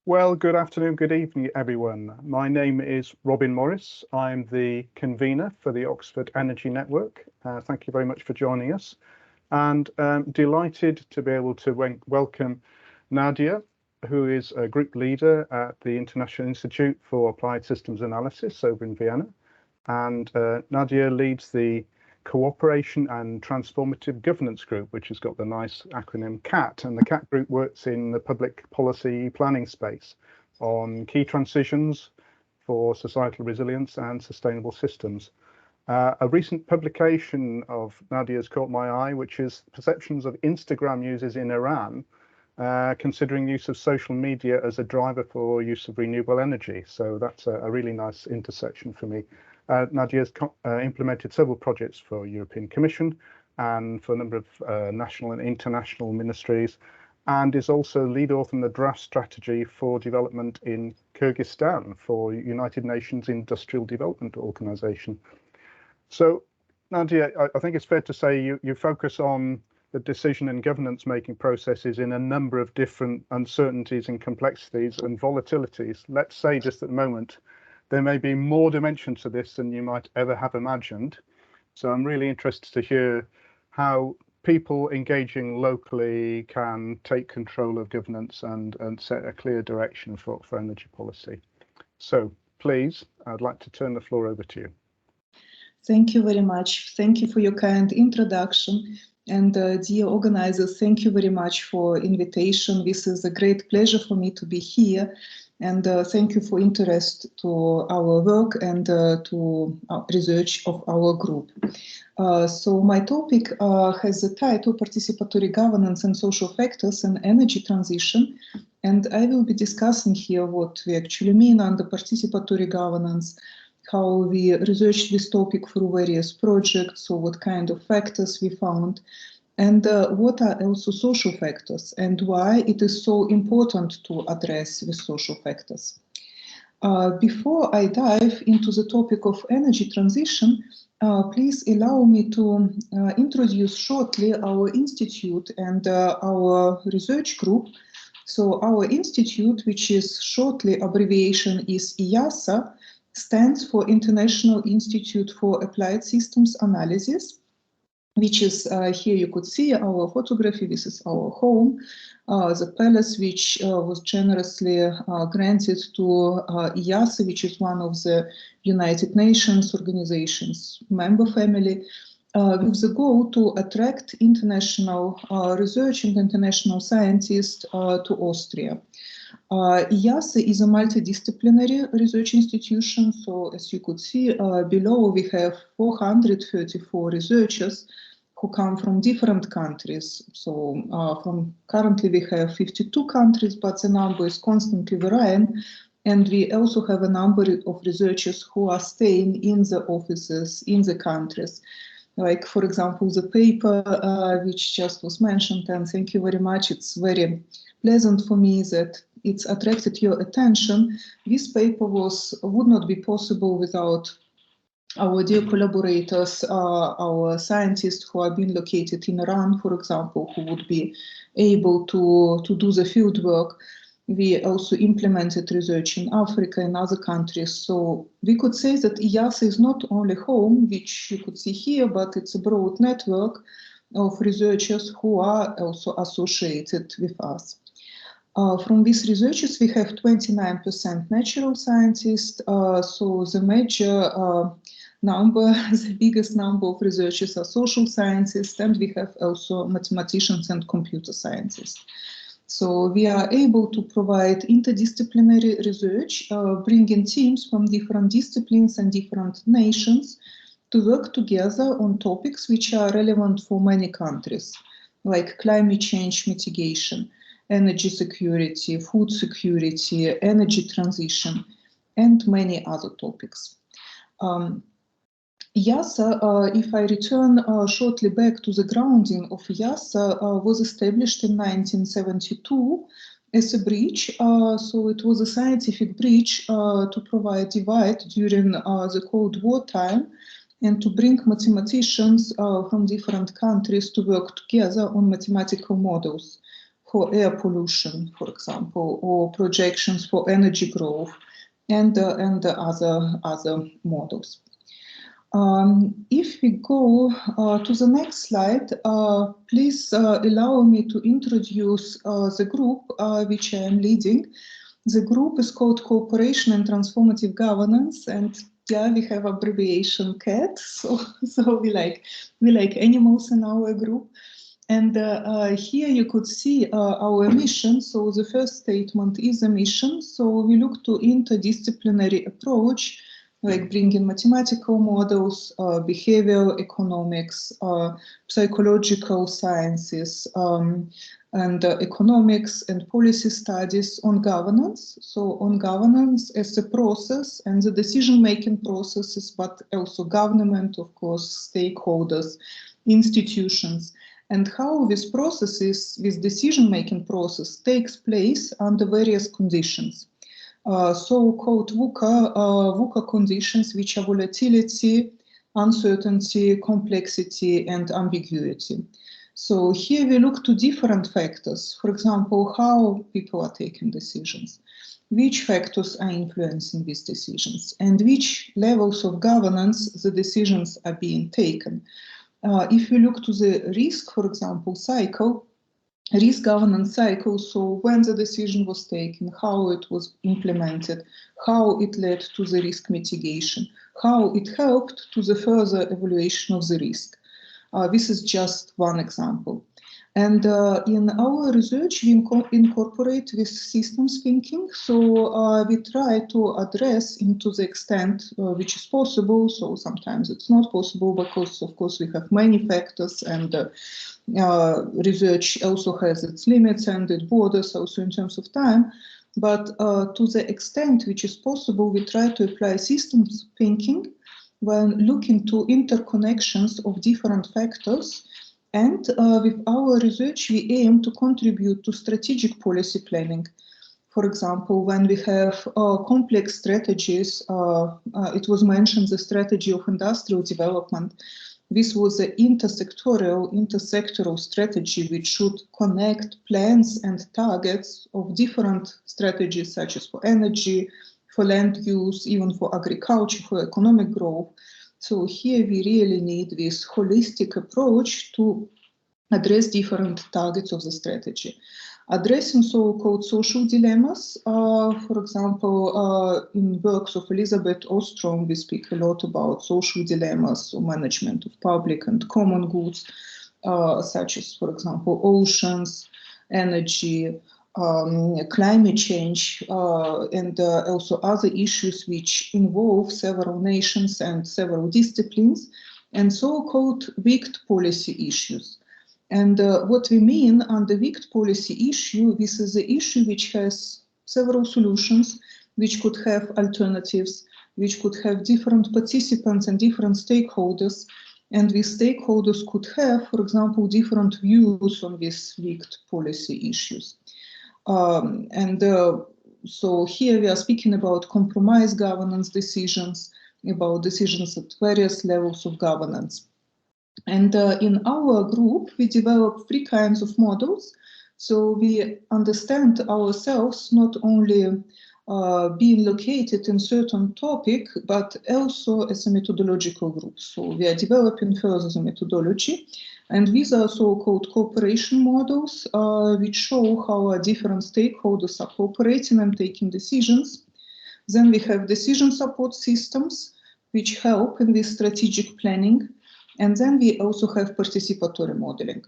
Well, good afternoon, good evening, everyone. My name is Robin Morris. I'm the convener for the Oxford Energy Network. Thank you very much for joining us. And delighted to be able to welcome Nadia, who is a group leader at the International Institute for Applied Systems Analysis over in Vienna. And Nadia leads the Cooperation and Transformative Governance Group, which has got the nice acronym CAT. And the CAT group works in the public policy planning space on key transitions for societal resilience and sustainable systems. A recent publication of Nadia's caught my eye, which is perceptions of Instagram users in Iran, considering use of social media as a driver for use of renewable energy. So that's a really nice intersection for me. Nadia's implemented several projects for European Commission and for a number of national and international ministries, and is also lead author in the draft strategy for development in Kyrgyzstan for United Nations Industrial Development Organization. So, Nadia, I think it's fair to say you focus on the decision and governance making processes in a number of different uncertainties and complexities and volatilities. Let's say just at the moment, there may be more dimensions to this than you might ever have imagined. So I'm really interested to hear how people engaging locally can take control of governance and set a clear direction for energy policy. So please, I'd like to turn the floor over to you. Thank you very much. Thank you for your kind introduction. And dear organizers, thank you very much for invitation. This is a great pleasure for me to be here. And thank you for interest to our work and to research of our group. So my topic has the title Participatory Governance and Social Factors in Energy Transition. And I will be discussing here what we actually mean under participatory governance, how we researched this topic through various projects, so what kind of factors we found, and what are also social factors and why it is so important to address the social factors. Before I dive into the topic of energy transition, please allow me to introduce shortly our institute and our research group. So our institute, which is shortly abbreviation is IIASA, stands for International Institute for Applied Systems Analysis, which is here you could see our photography. This is our home, the palace, which was generously granted to IIASA, which is one of the United Nations organizations member family, with the goal to attract international research and international scientists to Austria. IIASA is a multidisciplinary research institution, so as you could see below, we have 434 researchers who come from different countries. So currently we have 52 countries, but the number is constantly varying. And we also have a number of researchers who are staying in the offices in the countries. Like, for example, the paper which just was mentioned, and thank you very much. It's very pleasant for me that it's attracted your attention. This paper would not be possible without our dear collaborators, our scientists who are being located in Iran, for example, who would be able to do the field work. We also implemented research in Africa and other countries. So we could say that IIASA is not only home, which you could see here, but it's a broad network of researchers who are also associated with us. From these researchers, we have 29% natural scientists. So the major number, the biggest number of researchers are social scientists, and we have also mathematicians and computer scientists. So we are able to provide interdisciplinary research, bringing teams from different disciplines and different nations to work together on topics which are relevant for many countries, like climate change mitigation, energy security, food security, energy transition, and many other topics. IIASA, if I return shortly back to the grounding of IIASA, was established in 1972 as a bridge. So it was a scientific bridge to provide divide during the Cold War time and to bring mathematicians from different countries to work together on mathematical models for air pollution, for example, or projections for energy growth, and other models. If we go to the next slide, please allow me to introduce the group which I am leading. The group is called Cooperation and Transformative Governance, and yeah, we have abbreviation CAT, so we like animals in our group. And here you could see our mission. So the first statement is a mission. So we look to interdisciplinary approach, like bringing mathematical models, behavioral economics, psychological sciences, and economics and policy studies on governance. So on governance as a process and the decision-making processes, but also government, of course, stakeholders, institutions, and how this processes, this decision-making process takes place under various conditions. So-called VUCA conditions, which are volatility, uncertainty, complexity, and ambiguity. So here we look to different factors. For example, how people are taking decisions, which factors are influencing these decisions, and which levels of governance the decisions are being taken. If you look to the risk, for example, cycle, risk governance cycle, so when the decision was taken, how it was implemented, how it led to the risk mitigation, how it helped to the further evaluation of the risk. This is just one example. And in our research, we incorporate this systems thinking. So we try to address into the extent which is possible. So sometimes it's not possible because, of course, we have many factors, and research also has its limits and its borders also in terms of time. But to the extent which is possible, we try to apply systems thinking when looking to interconnections of different factors. And with our research, we aim to contribute to strategic policy planning. For example, when we have complex strategies, it was mentioned the strategy of industrial development. This was an intersectoral strategy which should connect plans and targets of different strategies, such as for energy, for land use, even for agriculture, for economic growth. So here we really need this holistic approach to address different targets of the strategy. Addressing so-called social dilemmas, for example, in works of Elizabeth Ostrom, we speak a lot about social dilemmas or management of public and common goods, such as, for example, oceans, energy, climate change, and also other issues which involve several nations and several disciplines, and so-called wicked policy issues. And what we mean under wicked policy issue, this is the issue which has several solutions, which could have alternatives, which could have different participants and different stakeholders. And these stakeholders could have, for example, different views on these wicked policy issues. So here we are speaking about compromise governance decisions, about decisions at various levels of governance. And in our group, we develop three kinds of models. So we understand ourselves not only being located in certain topic, but also as a methodological group. So we are developing further the methodology. And these are so-called cooperation models, which show how our different stakeholders are cooperating and taking decisions. Then we have decision support systems, which help in this strategic planning. And then we also have participatory modeling.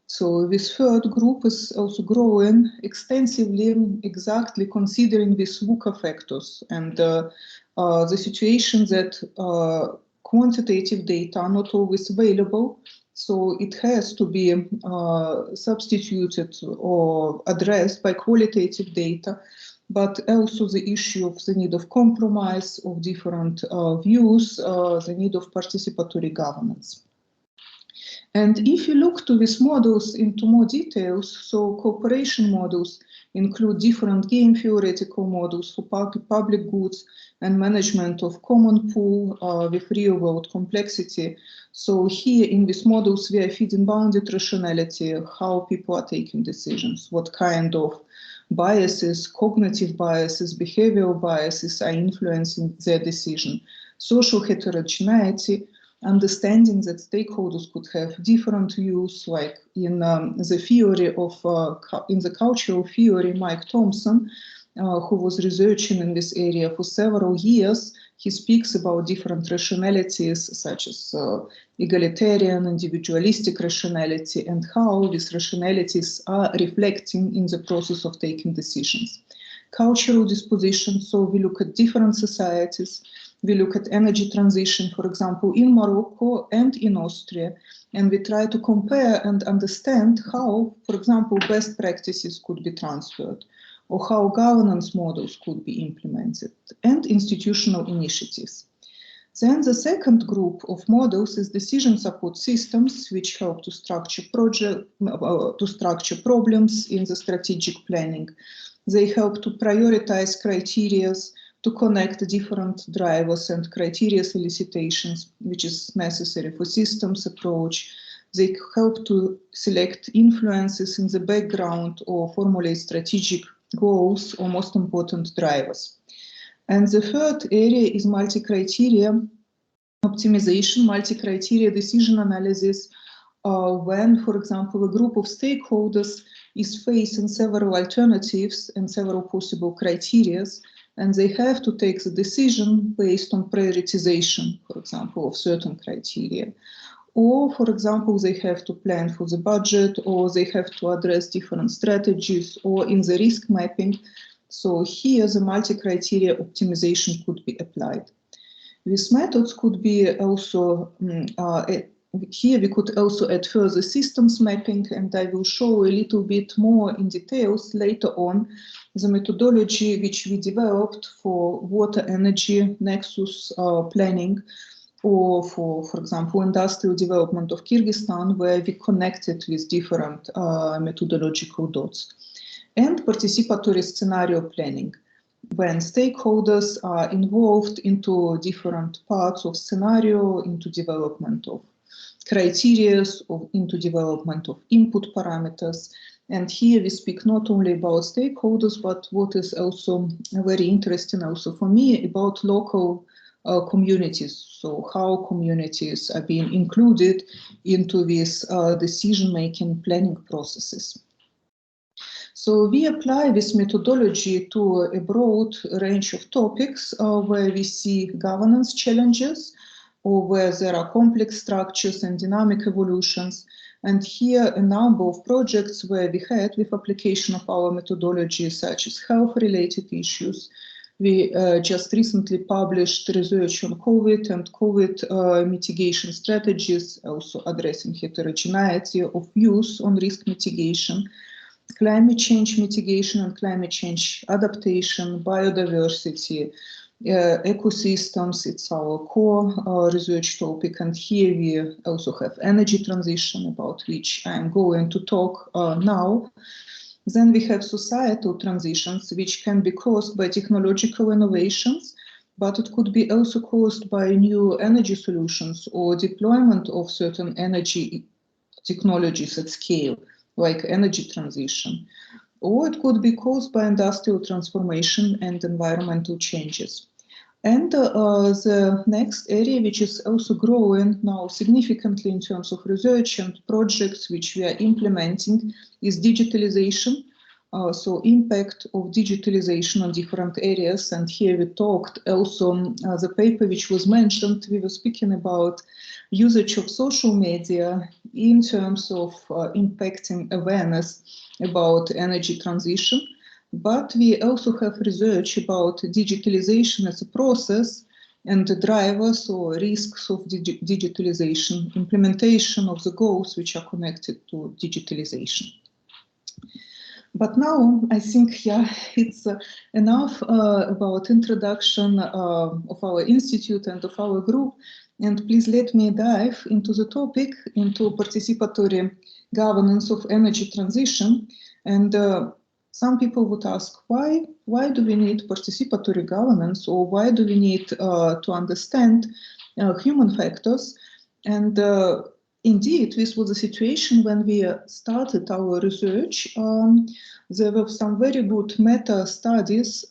So this third group is also growing extensively, exactly considering these VUCA factors and the situation that quantitative data are not always available. So it has to be substituted or addressed by qualitative data, but also the issue of the need of compromise of different views, the need of participatory governance. And if you look to these models into more details, so cooperation models include different game theoretical models for public goods and management of common pool with real-world complexity. So here in these models, we are feeding bounded rationality, how people are taking decisions, what kind of biases, cognitive biases, behavioral biases are influencing their decision, social heterogeneity, understanding that stakeholders could have different views, like in the theory of, in the cultural theory, Mike Thompson, who was researching in this area for several years, he speaks about different rationalities, such as egalitarian, individualistic rationality, and how these rationalities are reflecting in the process of taking decisions. Cultural disposition, so we look at different societies, we look at energy transition, for example, in Morocco and in Austria, and we try to compare and understand how, for example, best practices could be transferred, or how governance models could be implemented, and institutional initiatives. Then the second group of models is decision support systems, which help to structure problems in the strategic planning. They help to prioritize criteria, to connect different drivers and criteria solicitations, which is necessary for systems approach. They help to select influences in the background or formulate strategic goals or most important drivers. And the third area is multi-criteria optimization, multi-criteria decision analysis, when, for example, a group of stakeholders is facing several alternatives and several possible criteria, and they have to take the decision based on prioritization, for example, of certain criteria. Or, for example, they have to plan for the budget, or they have to address different strategies, or in the risk mapping. So here the multi-criteria optimization could be applied. These methods could be also, here we could also add further systems mapping, and I will show a little bit more in details later on the methodology which we developed for water energy nexus planning, or for example, industrial development of Kyrgyzstan, where we connected with different methodological dots. And participatory scenario planning, when stakeholders are involved into different parts of scenario, into development of criteria, into development of input parameters. And here we speak not only about stakeholders, but what is also very interesting also for me, about local communities. So how communities are being included into these decision-making planning processes. So we apply this methodology to a broad range of topics where we see governance challenges, or where there are complex structures and dynamic evolutions. And here a number of projects where we had with application of our methodology, such as health-related issues. We just recently published research on COVID and COVID mitigation strategies, also addressing heterogeneity of views on risk mitigation, climate change mitigation and climate change adaptation, biodiversity, ecosystems. It's our core research topic, and here we also have energy transition, about which I'm going to talk now. Then we have societal transitions, which can be caused by technological innovations, but it could be also caused by new energy solutions or deployment of certain energy technologies at scale, like energy transition. Or it could be caused by industrial transformation and environmental changes. And the next area, which is also growing now significantly in terms of research and projects which we are implementing, is digitalization. So impact of digitalization on different areas. And here we talked also, the paper which was mentioned, we were speaking about usage of social media in terms of impacting awareness about energy transition. But we also have research about digitalization as a process and the drivers or risks of digitalization, implementation of the goals which are connected to digitalization. But now I think, yeah, it's enough about introduction of our institute and of our group. and please let me dive into the topic, into participatory governance of energy transition. And some people would ask, why do we need participatory governance, or why do we need to understand human factors? And indeed, this was a situation when we started our research. There were some very good meta-studies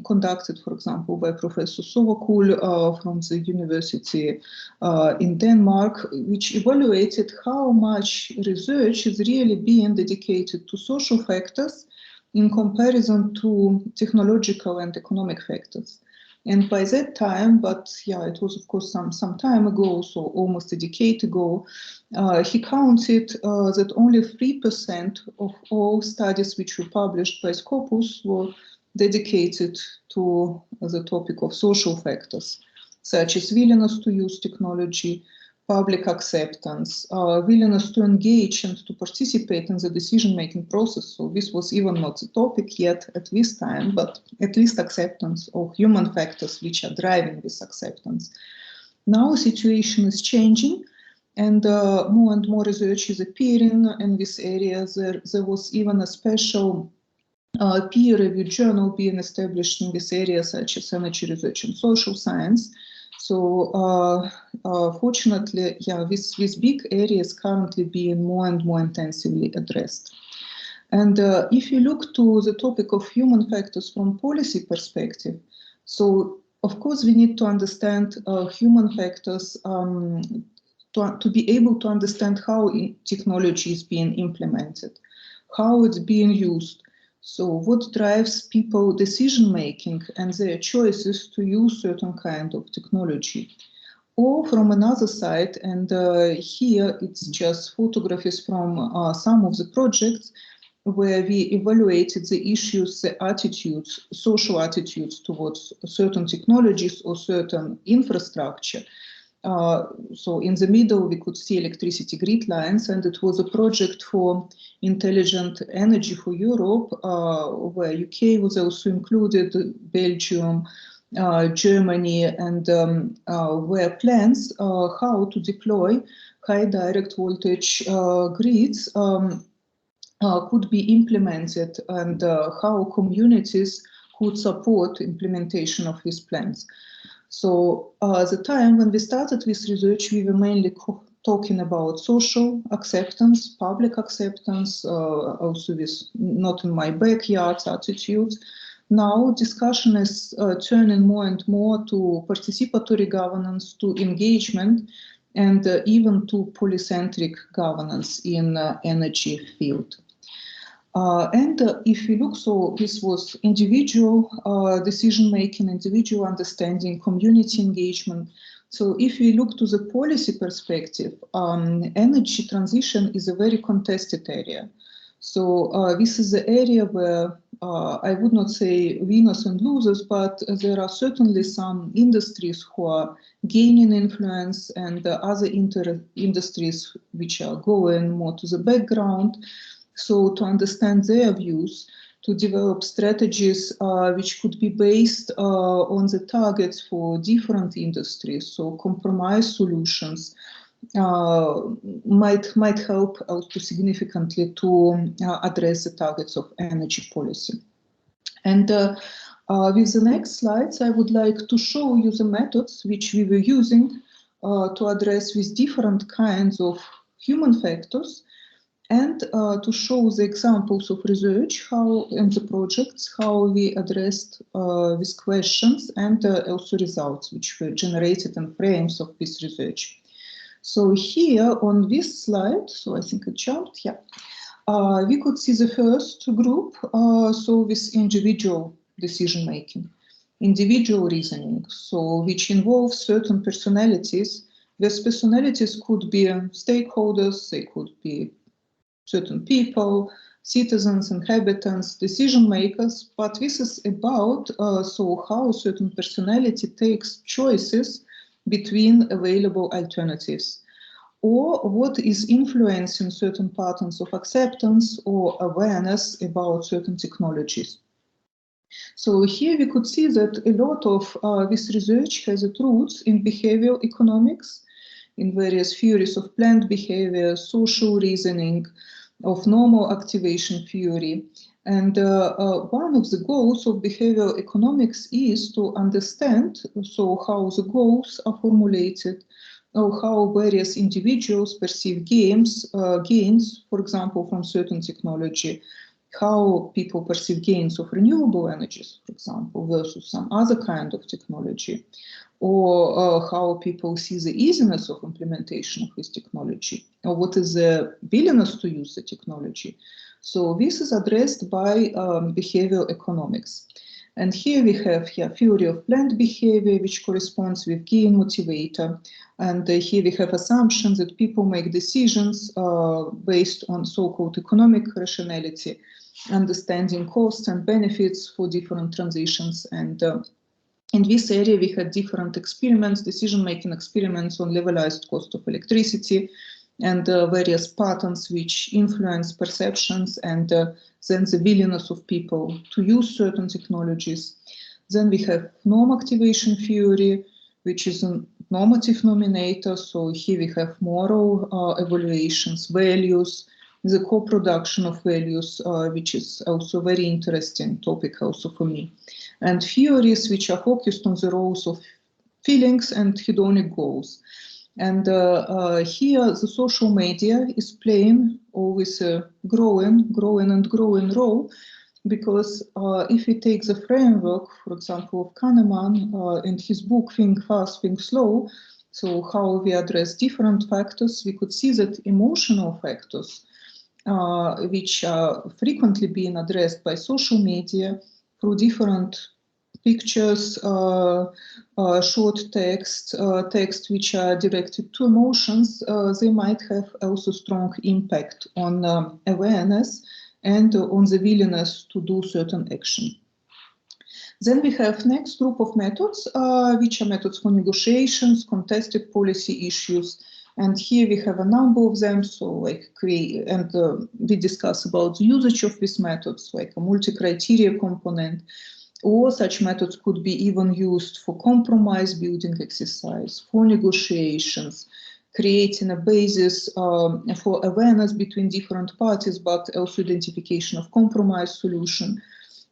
conducted, for example, by Professor Sovakul from the university in Denmark, which evaluated how much research is really being dedicated to social factors in comparison to technological and economic factors. And by that time, but yeah, it was of course some time ago, so almost a decade ago, he counted that only 3% of all studies which were published by Scopus were dedicated to the topic of social factors, such as willingness to use technology, public acceptance, willingness to engage and to participate in the decision-making process. So this was even not the topic yet at this time, but at least acceptance of human factors which are driving this acceptance. Now the situation is changing, and more research is appearing in this area. There was even a special peer-reviewed journal being established in this area, such as Energy Research and Social Science. So fortunately, yeah, this big area is currently being more and more intensively addressed. And if you look to the topic of human factors from policy perspective, so of course we need to understand human factors to be able to understand how technology is being implemented, how it's being used. So what drives people decision-making and their choices to use certain kind of technology? Or from another side, and here it's just photographies from some of the projects where we evaluated the issues, the attitudes, social attitudes towards certain technologies or certain infrastructure. So in the middle, we could see electricity grid lines, and it was a project for intelligent energy for Europe, where UK was also included, Belgium, Germany, and where plans how to deploy high direct voltage grids could be implemented, and how communities could support implementation of these plans. So the time when we started this research, we were mainly talking about social acceptance, public acceptance, also this not in my backyard attitudes. Now discussion is turning more and more to participatory governance, to engagement, and even to polycentric governance in energy field. And if you look, so this was individual decision-making, individual understanding, community engagement. So if we look to the policy perspective, energy transition is a very contested area. So this is the area where I would not say winners and losers, but there are certainly some industries who are gaining influence, and other industries which are going more to the background. So to understand their views, to develop strategies which could be based on the targets for different industries, so compromise solutions might help also significantly to address the targets of energy policy. And with the next slides, I would like to show you the methods which we were using to address these different kinds of human factors, and to show the examples of research, how in the projects, how we addressed these questions, and also results which were generated in frames of this research. So here on this slide, so I think it jumped, yeah, we could see the first group, so this individual decision-making, individual reasoning, so which involves certain personalities. These personalities could be stakeholders, they could be certain people, citizens, inhabitants, decision makers, but this is about so how a certain personality takes choices between available alternatives, or what is influencing certain patterns of acceptance or awareness about certain technologies. So here we could see that a lot of this research has its roots in behavioral economics, in various theories of planned behavior, social reasoning, of normal activation theory. And one of the goals of behavioral economics is to understand how the goals are formulated, or how various individuals perceive gains, for example, from certain technology, how people perceive gains of renewable energies, for example, versus some other kind of technology, or how people see the easiness of implementation of this technology, or what is the willingness to use the technology. So this is addressed by behavioral economics. And here we have theory of planned behavior, which corresponds with gain motivator. And here we have assumptions that people make decisions based on so-called economic rationality, understanding costs and benefits for different transitions. And in this area, we had different experiments, decision-making experiments on levelized cost of electricity, and various patterns which influence perceptions, and then the willingness of people to use certain technologies. Then we have norm activation theory, which is a normative nominator. So here we have moral evaluations, values, the co-production of values, which is also a very interesting topic also for me. And theories which are focused on the roles of feelings and hedonic goals. And here the social media is playing always a growing role, because if we take the framework, for example, of Kahneman in his book Think Fast, Think Slow, so how we address different factors, we could see that emotional factors, which are frequently being addressed by social media through different pictures, short text, text which are directed to emotions, they might have also strong impact on awareness and on the willingness to do certain action. Then we have next group of methods, which are methods for negotiations, contested policy issues. And here we have a number of them, so like we discuss about the usage of these methods, like a multi-criteria component, or such methods could be even used for compromise building exercise, for negotiations, creating a basis for awareness between different parties, but also identification of compromise solution.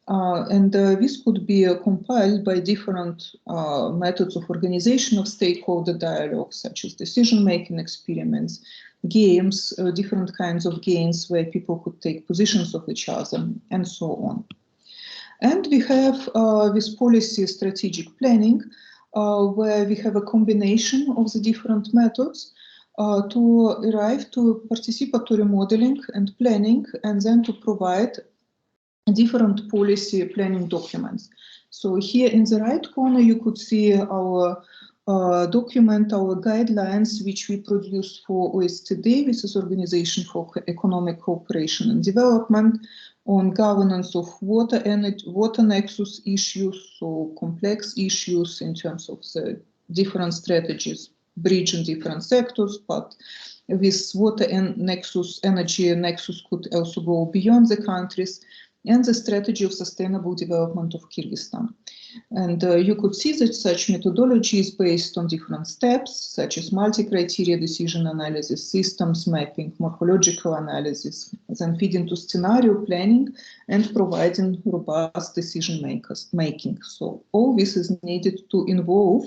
And this could be compiled by different methods of organization of stakeholder dialogue, such as decision-making experiments, games, different kinds of games where people could take positions of each other, and so on. And we have this policy strategic planning, where we have a combination of the different methods to arrive to participatory modeling and planning, and then to provide different policy planning documents. So here in the right corner, you could see our document, our guidelines, which we produced for OSCD, this is Organization for Economic Cooperation and Development, on governance of water nexus issues, so complex issues in terms of the different strategies, bridge in different sectors, but this water nexus, energy nexus could also go beyond the countries, and the strategy of sustainable development of Kyrgyzstan. And you could see that such methodology is based on different steps, such as multi-criteria decision analysis, systems mapping, morphological analysis, then feeding to scenario planning, and providing robust decision making. So all this is needed to involve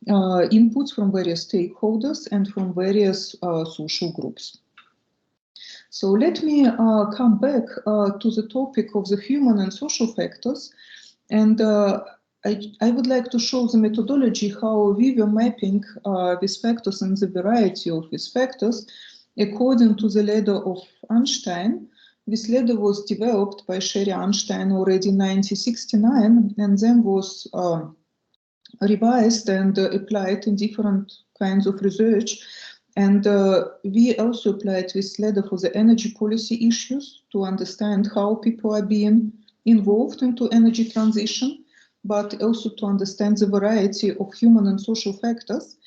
inputs from various stakeholders and from various social groups. So let me come back to the topic of the human and social factors, and I would like to show the methodology how we were mapping these factors and the variety of these factors according to the ladder of Einstein. This ladder was developed by Sherry Einstein already in 1969, and then was revised and applied in different kinds of research. And we also applied this ladder for the energy policy issues to understand how people are being involved into energy transition, but also to understand the variety of human and social factors.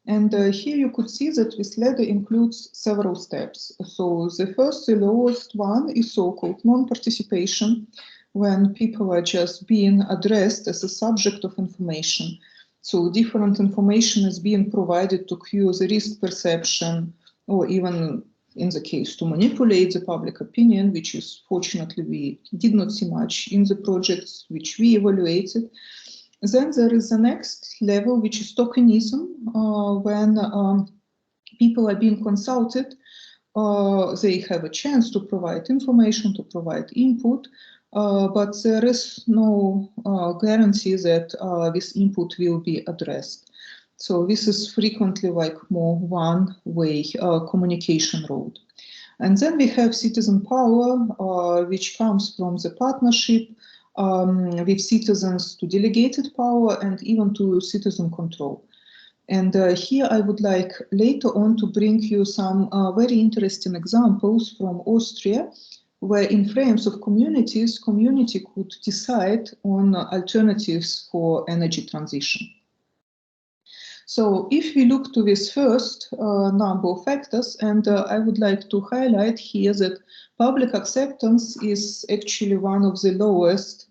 And here you could see that this ladder includes several steps. So the first, the lowest one, is so-called non-participation, when people are just being addressed as a subject of information. So different information is being provided to cue the risk perception, or even in the case to manipulate the public opinion, which is fortunately we did not see much in the projects which we evaluated. Then there is the next level, which is tokenism, when people are being consulted, they have a chance to provide information, to provide input, but there is no guarantee that this input will be addressed. So this is frequently like more one-way communication road. And then we have citizen power, which comes from the partnership with citizens to delegated power and even to citizen control. And here I would like later on to bring you some very interesting examples from Austria, where in frames of communities, community could decide on alternatives for energy transition. So if we look to this first number of factors, and I would like to highlight here that public acceptance is actually one of the lowest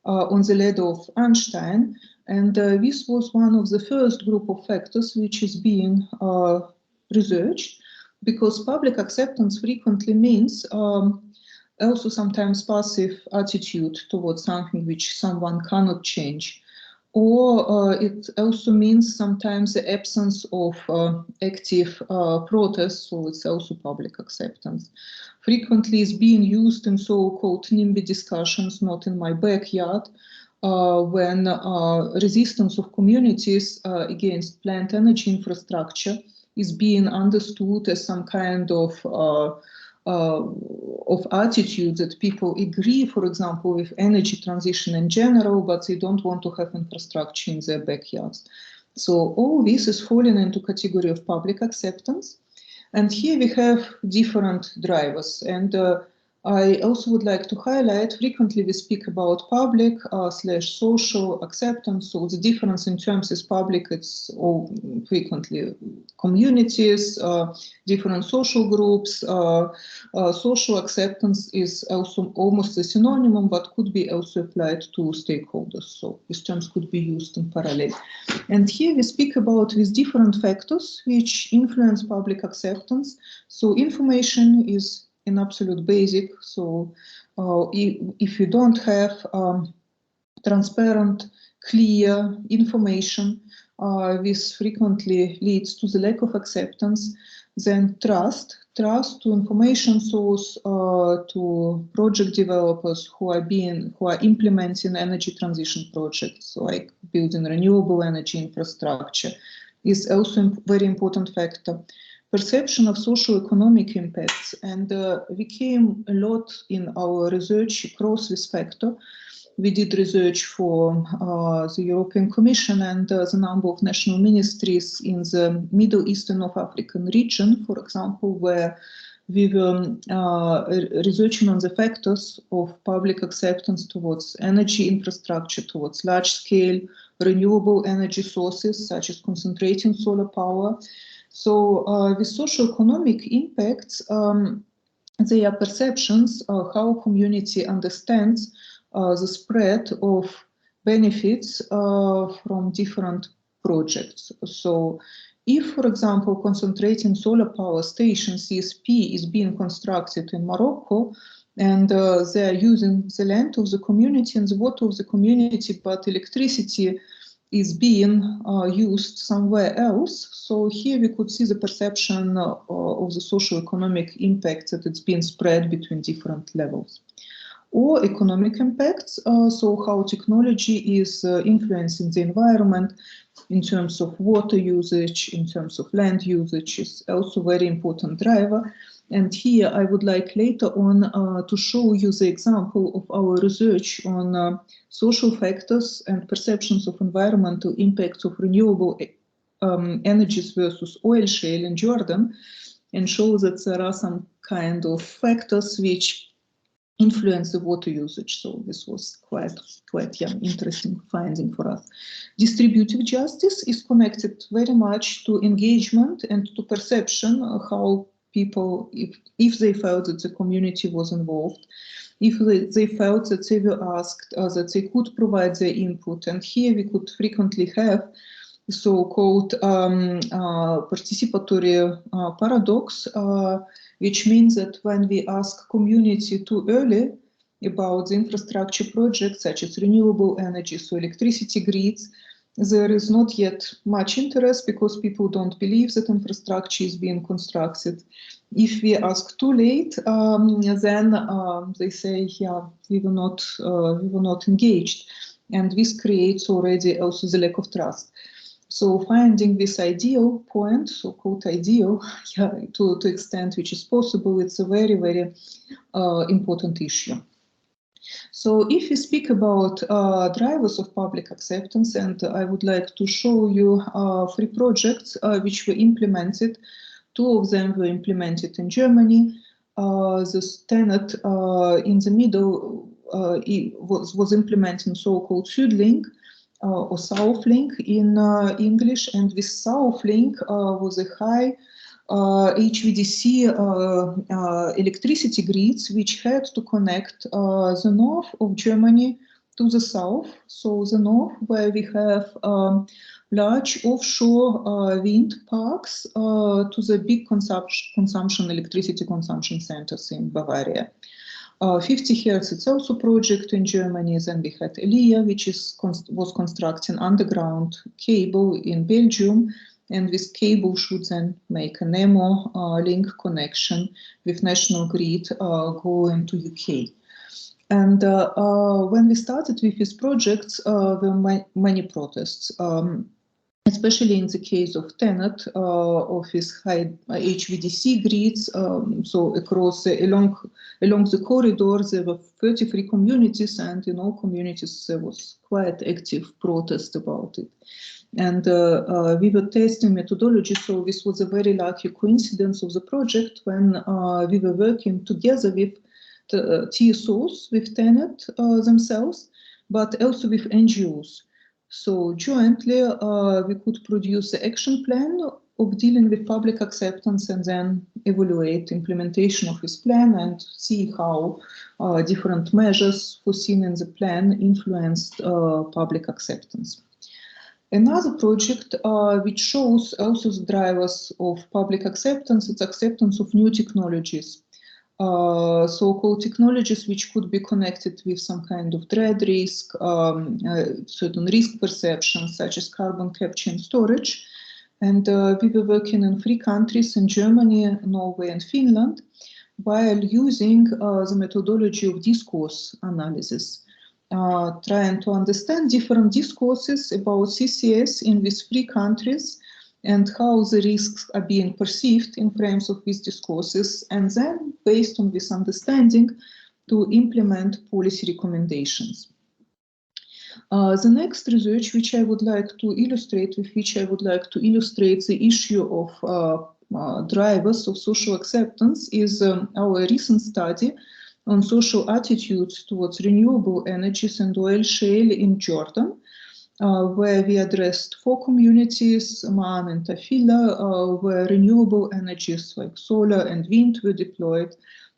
on the ladder of Einstein, and this was one of the first group of factors which is being researched, because public acceptance frequently means also sometimes passive attitude towards something which someone cannot change. Or it also means sometimes the absence of active protest, so it's also public acceptance. Frequently is being used in so-called NIMBY discussions, not in my backyard, when resistance of communities against planned energy infrastructure is being understood as some kind of attitude that people agree, for example, with energy transition in general, but they don't want to have infrastructure in their backyards. So all this is falling into category of public acceptance. And here we have different drivers. And I also would like to highlight, frequently we speak about public / social acceptance. So the difference in terms is public, it's all frequently communities, different social groups. Social acceptance is also almost a synonym, but could be also applied to stakeholders. So these terms could be used in parallel. And here we speak about these different factors which influence public acceptance. So information is an absolute basic. So if you don't have transparent, clear information, this frequently leads to the lack of acceptance. Then trust to information source, to project developers who are implementing energy transition projects, like building renewable energy infrastructure, is also a very important factor. Perception of socio-economic impacts, and we came a lot in our research across this factor. We did research for the European Commission and the number of national ministries in the Middle East and North African region, for example, where we were researching on the factors of public acceptance towards energy infrastructure, towards large-scale renewable energy sources, such as concentrating solar power. So the socio-economic impacts, they are perceptions how community understands the spread of benefits from different projects. So if, for example, concentrating solar power station CSP is being constructed in Morocco, and they are using the land of the community and the water of the community, but electricity is being used somewhere else. So here we could see the perception of the socio-economic impact that it's being spread between different levels. Or economic impacts, so how technology is influencing the environment in terms of water usage, in terms of land usage, is also a very important driver. And here I would like later on to show you the example of our research on social factors and perceptions of environmental impacts of renewable energies versus oil shale in Jordan, and show that there are some kind of factors which influence the water usage. So this was quite interesting finding for us. Distributive justice is connected very much to engagement and to perception, how people, if they felt that the community was involved, if they felt that they were asked, that they could provide their input. And here we could frequently have so-called participatory paradox, which means that when we ask community too early about the infrastructure projects such as renewable energy, so electricity grids, there is not yet much interest because people don't believe that infrastructure is being constructed. If we ask too late, then they say, yeah, we were not engaged, and this creates already also the lack of trust. So finding this ideal point, so-called ideal, to the extent which is possible, it's a very, very important issue. So if we speak about drivers of public acceptance, and I would like to show you 3 projects which were implemented. 2 of them were implemented in Germany. This TenneT in the middle was implementing so-called SüdLink, or South Link in English, and this South Link was a high HVDC electricity grids which had to connect the north of Germany to the south. So the north, where we have large offshore wind parks, to the big electricity consumption centers in Bavaria. 50 Hertz, it's also a project in Germany. Then we had Elia, which was constructing underground cable in Belgium, and this cable should then make a NEMO link connection with national grid going to UK. And when we started with these projects, there were many protests, especially in the case of TenneT, of his high HVDC grids. So across along the corridor, there were 33 communities, and in all communities there was quite active protest about it. And we were testing methodology, so this was a very lucky coincidence of the project when we were working together with the TSOs, with TenneT themselves, but also with NGOs. So jointly, we could produce the action plan of dealing with public acceptance, and then evaluate implementation of this plan and see how different measures foreseen in the plan influenced public acceptance. Another project which shows also the drivers of public acceptance, it's acceptance of new technologies. So-called technologies which could be connected with some kind of dread risk, certain risk perceptions such as carbon capture and storage. And we were working in 3 countries, in Germany, Norway and Finland, while using the methodology of discourse analysis, trying to understand different discourses about CCS in these 3 countries, and how the risks are being perceived in frames of these discourses, and then, based on this understanding, to implement policy recommendations. The next research which I would like to illustrate, the issue of drivers of social acceptance is our recent study on social attitudes towards renewable energies and oil shale in Jordan, where we addressed 4 communities, Man and Tafila, where renewable energies like solar and wind were deployed.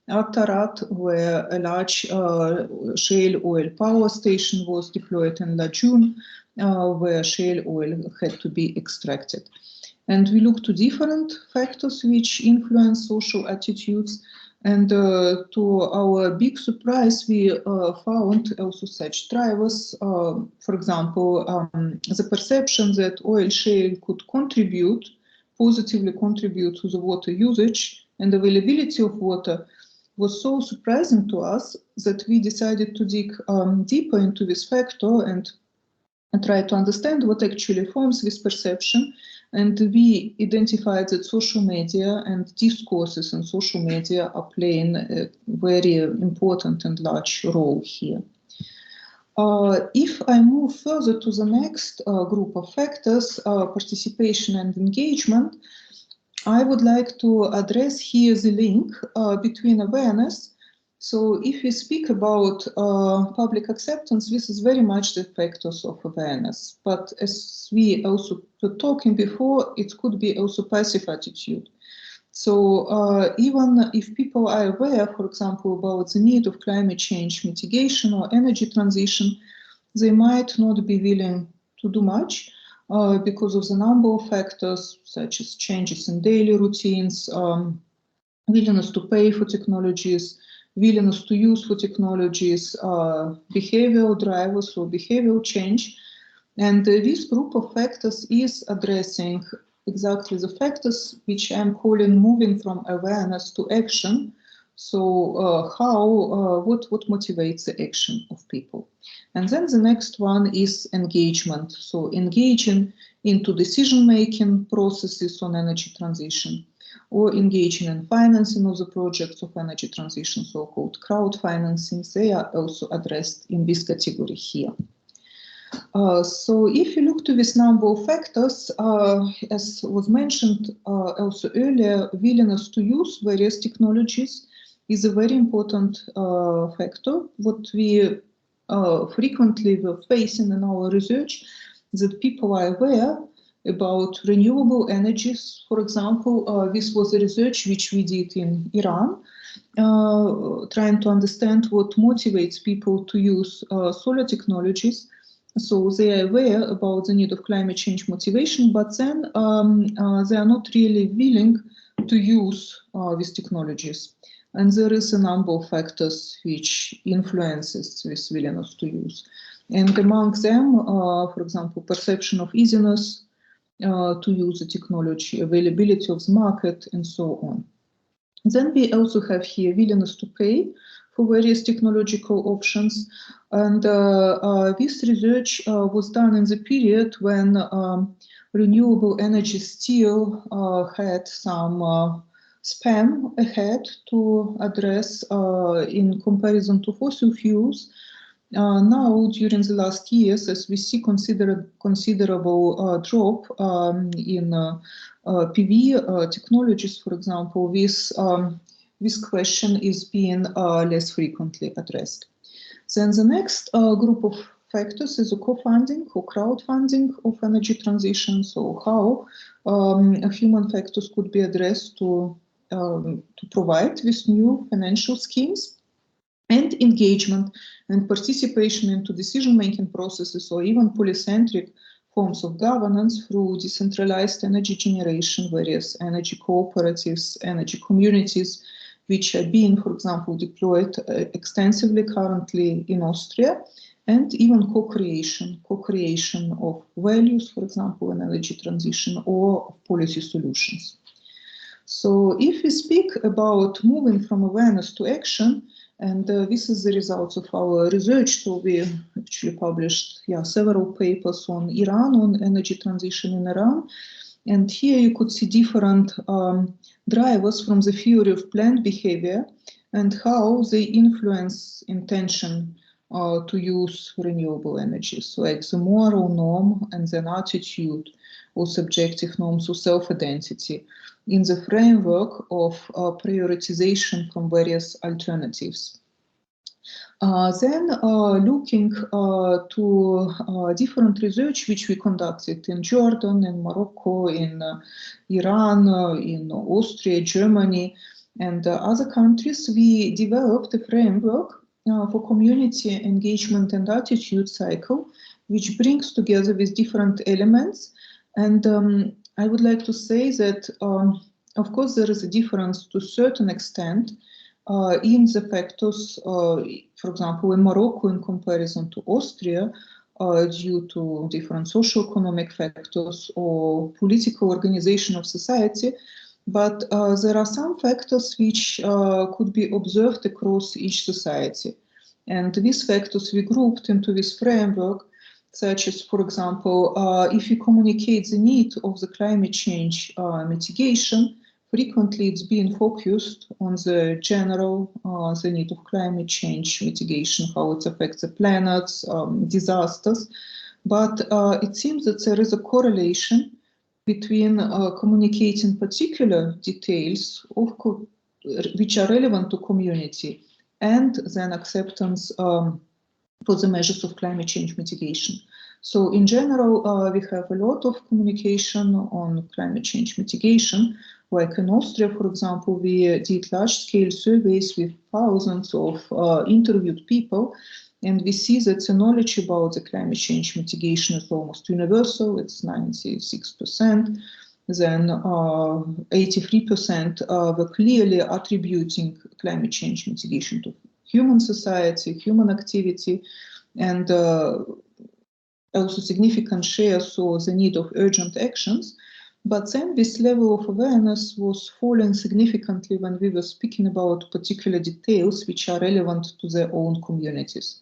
Atarat, where a large shale oil power station was deployed, in Lajun, where shale oil had to be extracted. And we looked to different factors which influence social attitudes. And to our big surprise, we found also such drivers. For example, the perception that oil shale could positively contribute to the water usage and availability of water was so surprising to us that we decided to dig deeper into this factor and try to understand what actually forms this perception. And we identified that social media and discourses in social media are playing a very important and large role here. If I move further to the next group of factors, participation and engagement, I would like to address here the link between awareness So if we speak about public acceptance, this is very much the factors of awareness. But as we also were talking before, it could be also passive attitude. So even if people are aware, for example, about the need of climate change mitigation or energy transition, they might not be willing to do much because of the number of factors, such as changes in daily routines, willingness to pay for technologies, willingness to use for technologies, behavioral drivers or behavioral change. And this group of factors is addressing exactly the factors which I'm calling moving from awareness to action. So what motivates the action of people? And then the next one is engagement. So engaging into decision-making processes on energy transition, or engaging in financing of the projects of energy transition, so-called crowd-financing. They are also addressed in this category here. So if you look to this number of factors, as was mentioned also earlier, willingness to use various technologies is a very important factor. What we frequently were facing in our research is that people are aware about renewable energies. For example, this was a research which we did in Iran, trying to understand what motivates people to use solar technologies. So they are aware about the need of climate change motivation, but then they are not really willing to use these technologies. And there is a number of factors which influences this willingness to use. And among them, for example, perception of easiness to use the technology, availability of the market, and so on. Then we also have here willingness to pay for various technological options. And this research was done in the period when renewable energy still had some span ahead to address in comparison to fossil fuels. Now, during the last years, as we see considerable drop in PV technologies, for example, this question is being less frequently addressed. Then the next group of factors is a co-funding or crowdfunding of energy transition. So how human factors could be addressed to provide these new financial schemes. And engagement and participation into decision-making processes or even polycentric forms of governance through decentralized energy generation, various energy cooperatives, energy communities, which are being, for example, deployed extensively currently in Austria, and even co-creation of values, for example, in energy transition or of policy solutions. So if we speak about moving from awareness to action, and this is the results of our research. So we actually published several papers on Iran, on energy transition in Iran. And here you could see different drivers from the theory of planned behavior and how they influence intention to use renewable energy. So like the moral norm and then attitude or subjective norms or self-identity in the framework of prioritization from various alternatives. Then looking to different research which we conducted in Jordan, in Morocco, in Iran, in Austria, Germany, and other countries, we developed a framework for community engagement and attitude cycle, which brings together these different elements. And I would like to say that, of course, there is a difference to a certain extent in the factors, for example, in Morocco in comparison to Austria, due to different socio-economic factors or political organization of society. But there are some factors which could be observed across each society. And these factors we grouped into this framework, such as, for example, if you communicate the need of the climate change mitigation, frequently it's being focused on the general, the need of climate change mitigation, how it affects the planets, disasters. But it seems that there is a correlation between communicating particular details which are relevant to community and then acceptance for the measures of climate change mitigation. So in general, we have a lot of communication on climate change mitigation. Like in Austria, for example, we did large-scale surveys with thousands of interviewed people, and we see that the knowledge about the climate change mitigation is almost universal. It's 96%. Then 83% were clearly attributing climate change mitigation to human society, human activity, and also significant share saw the need of urgent actions. But then this level of awareness was falling significantly when we were speaking about particular details which are relevant to their own communities.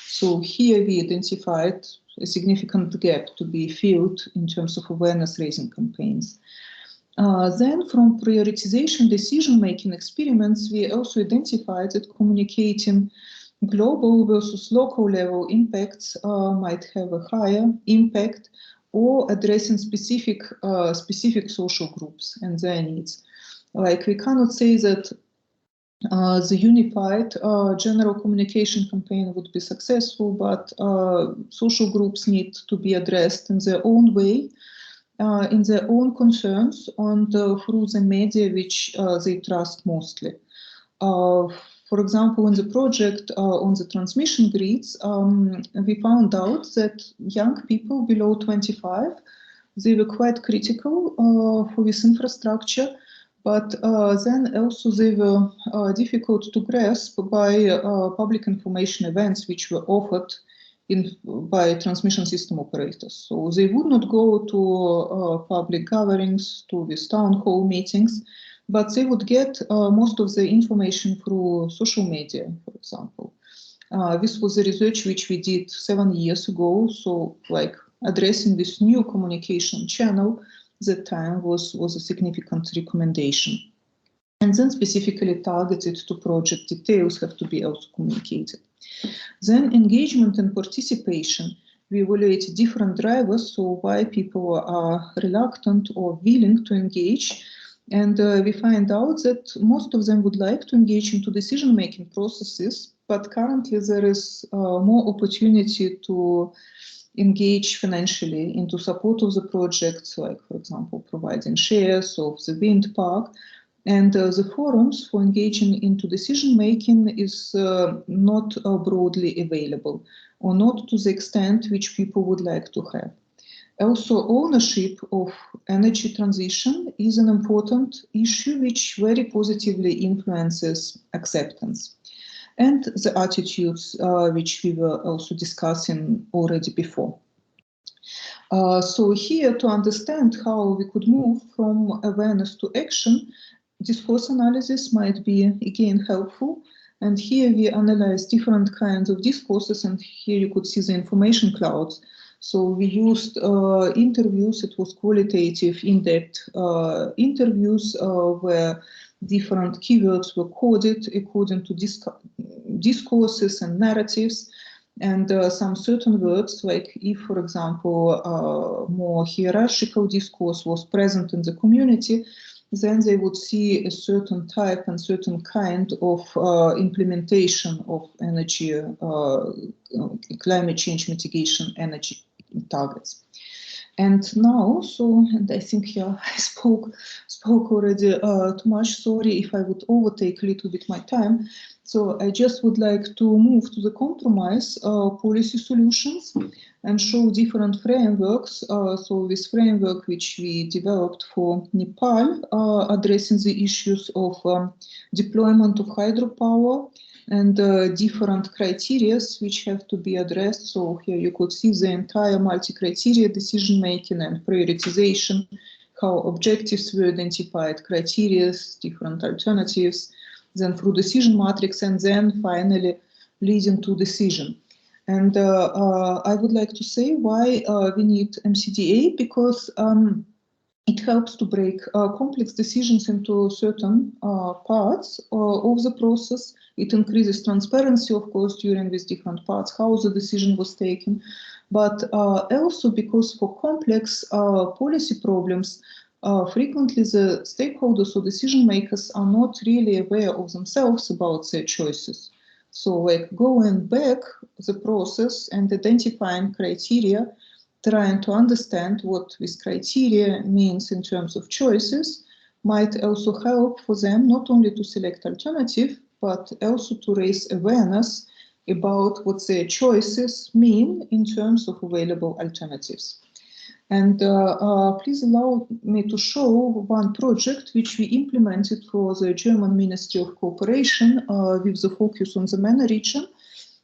So here we identified a significant gap to be filled in terms of awareness-raising campaigns. Then from prioritization decision-making experiments, we also identified that communicating global versus local level impacts might have a higher impact, or addressing specific social groups and their needs. Like, we cannot say that the unified general communication campaign would be successful, but social groups need to be addressed in their own way, in their own concerns, and through the media which they trust mostly. For example, in the project on the transmission grids, we found out that young people below 25, they were quite critical for this infrastructure, but then also they were difficult to grasp by public information events which were offered by transmission system operators. So they would not go to public gatherings, to these town hall meetings, but they would get most of the information through social media, for example. This was the research which we did 7 years ago. So, like, addressing this new communication channel, that time was a significant recommendation. And then specifically targeted to project details have to be also communicated. Then engagement and participation. We evaluate different drivers, so why people are reluctant or willing to engage. And we find out that most of them would like to engage into decision-making processes, but currently there is more opportunity to engage financially into support of the projects, like, for example, providing shares of the wind park. And the forums for engaging into decision-making is not broadly available, or not to the extent which people would like to have. Also, ownership of energy transition is an important issue which very positively influences acceptance. And the attitudes which we were also discussing already before. So here, to understand how we could move from awareness to action, discourse analysis might be again helpful. And here we analyze different kinds of discourses, and here you could see the information clouds. So we used interviews. It was qualitative, in-depth interviews where different keywords were coded according to discourses and narratives. And some certain words, like if, for example, more hierarchical discourse was present in the community, then they would see a certain type and certain kind of implementation of energy, climate change mitigation energy targets. And now, and I think I spoke already too much. Sorry if I would overtake a little bit my time. So I just would like to move to the compromise policy solutions and show different frameworks. So this framework which we developed for Nepal, addressing the issues of deployment of hydropower and different criteria which have to be addressed. So here you could see the entire multi-criteria decision-making and prioritization, how objectives were identified, criteria, different alternatives, then through decision matrix, and then finally leading to decision. And I would like to say why we need MCDA, because it helps to break complex decisions into certain parts of the process. It increases transparency, of course, during these different parts, how the decision was taken. But also because for complex policy problems, frequently the stakeholders or decision makers are not really aware of themselves about their choices. So like going back the process and identifying criteria, trying to understand what this criteria means in terms of choices, might also help for them not only to select alternative, but also to raise awareness about what their choices mean in terms of available alternatives. And please allow me to show one project which we implemented for the German Ministry of Cooperation with the focus on the MENA region.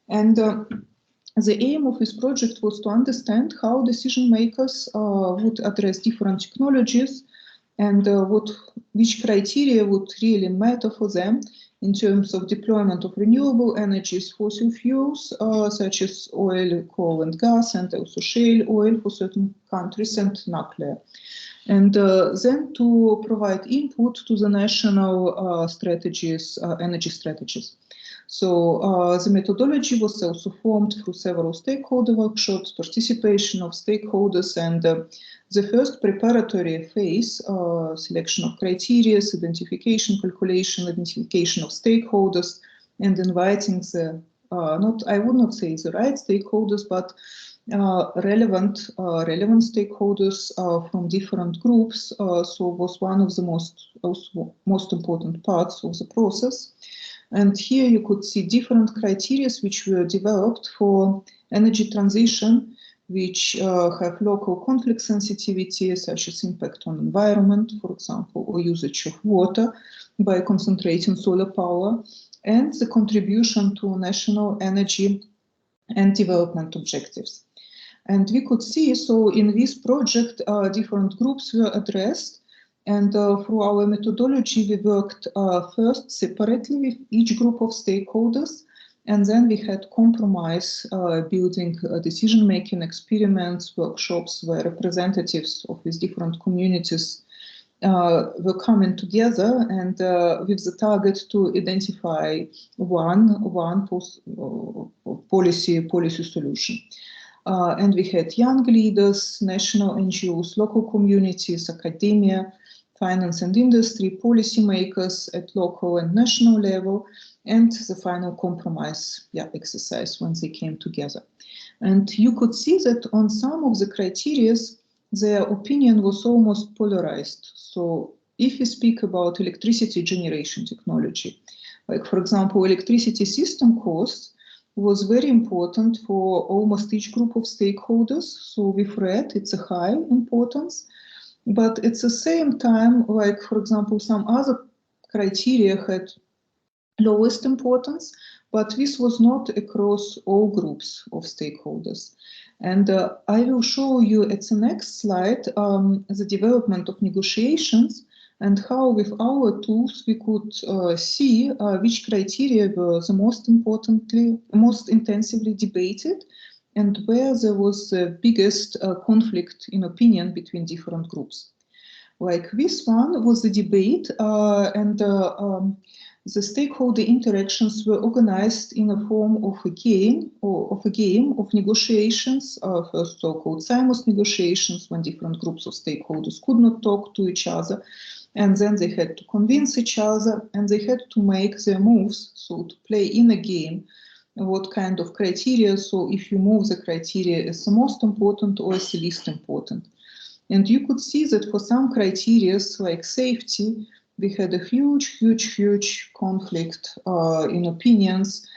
And the aim of this project was to understand how decision makers would address different technologies and which criteria would really matter for them in terms of deployment of renewable energies, fossil fuels, such as oil, coal, and gas, and also shale oil for certain countries, and nuclear. And then to provide input to the national strategies, energy strategies. So the methodology was also formed through several stakeholder workshops, participation of stakeholders, and the first preparatory phase, selection of criteria, identification, calculation, identification of stakeholders, and inviting the, I would not say the right stakeholders, but relevant stakeholders from different groups, so was one of the most important parts of the process. And here you could see different criteria which were developed for energy transition, which have local conflict sensitivity, such as impact on environment, for example, or usage of water by concentrating solar power, and the contribution to national energy and development objectives. And we could see, so in this project, different groups were addressed. And through our methodology, we worked first separately with each group of stakeholders, and then we had compromise building decision-making experiments, workshops where representatives of these different communities were coming together and with the target to identify one policy solution. And we had young leaders, national NGOs, local communities, academia, finance and industry, policymakers at local and national level, and the final compromise exercise when they came together. And you could see that on some of the criteria, their opinion was almost polarized. So if you speak about electricity generation technology, like for example, electricity system costs was very important for almost each group of stakeholders. So with red, it's a high importance. But at the same time, like, for example, some other criteria had lowest importance, but this was not across all groups of stakeholders. And I will show you at the next slide the development of negotiations and how with our tools we could see which criteria were the most intensively debated and where there was the biggest conflict in opinion between different groups. Like this one was the debate and the stakeholder interactions were organized in a form of a game of negotiations, first so-called CIMOS negotiations, when different groups of stakeholders could not talk to each other, and then they had to convince each other, and they had to make their moves, so to play in a game, what kind of criteria, so if you move the criteria as the most important or as the least important. And you could see that for some criteria, like safety, we had a huge conflict in opinions,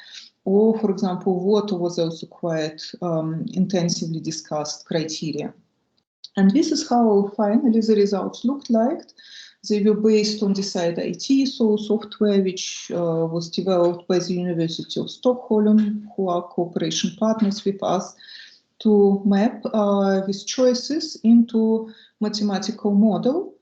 or for example, water was also quite intensively discussed criteria. And this is how finally the results looked like. They were based on Decide IT, so software which was developed by the University of Stockholm, who are cooperation partners with us, to map these choices into mathematical model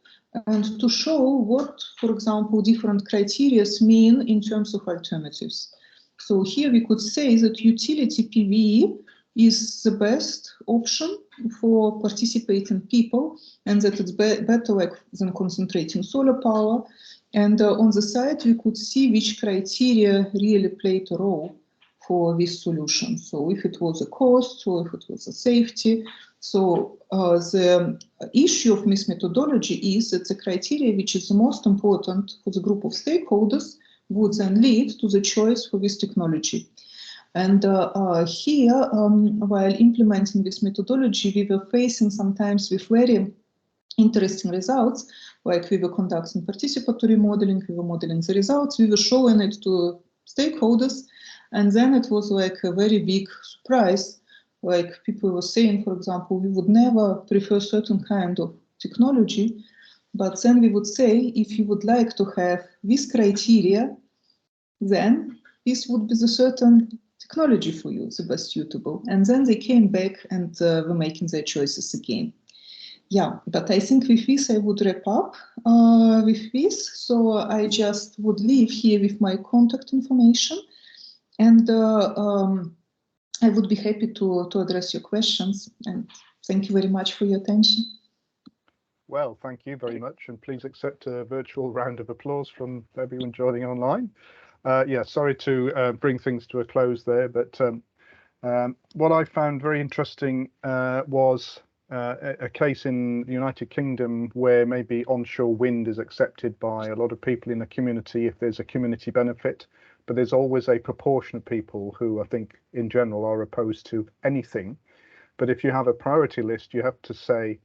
and to show what, for example, different criteria mean in terms of alternatives. So here we could say that utility PV is the best option for participating people, and that it's better than concentrating solar power. And on the side, we could see which criteria really played a role for this solution. So if it was a cost, or if it was a safety. So the issue of this methodology is that the criteria which is the most important for the group of stakeholders would then lead to the choice for this technology. And here, while implementing this methodology, we were facing sometimes with very interesting results, like we were conducting participatory modeling, we were modeling the results, we were showing it to stakeholders, and then it was like a very big surprise. Like people were saying, for example, we would never prefer certain kind of technology, but then we would say, if you would like to have this criteria, then this would be the certain technology for you, the best suitable. And then they came back and were making their choices again. Yeah, but I think with this I would wrap up with this. So I just would leave here with my contact information, and I would be happy to address your questions. And thank you very much for your attention. Well, thank you very much, and please accept a virtual round of applause from everyone joining online. Yeah, sorry to bring things to a close there, but what I found very interesting was a case in the United Kingdom where maybe onshore wind is accepted by a lot of people in the community if there's a community benefit, but there's always a proportion of people who I think in general are opposed to anything. But if you have a priority list, you have to say,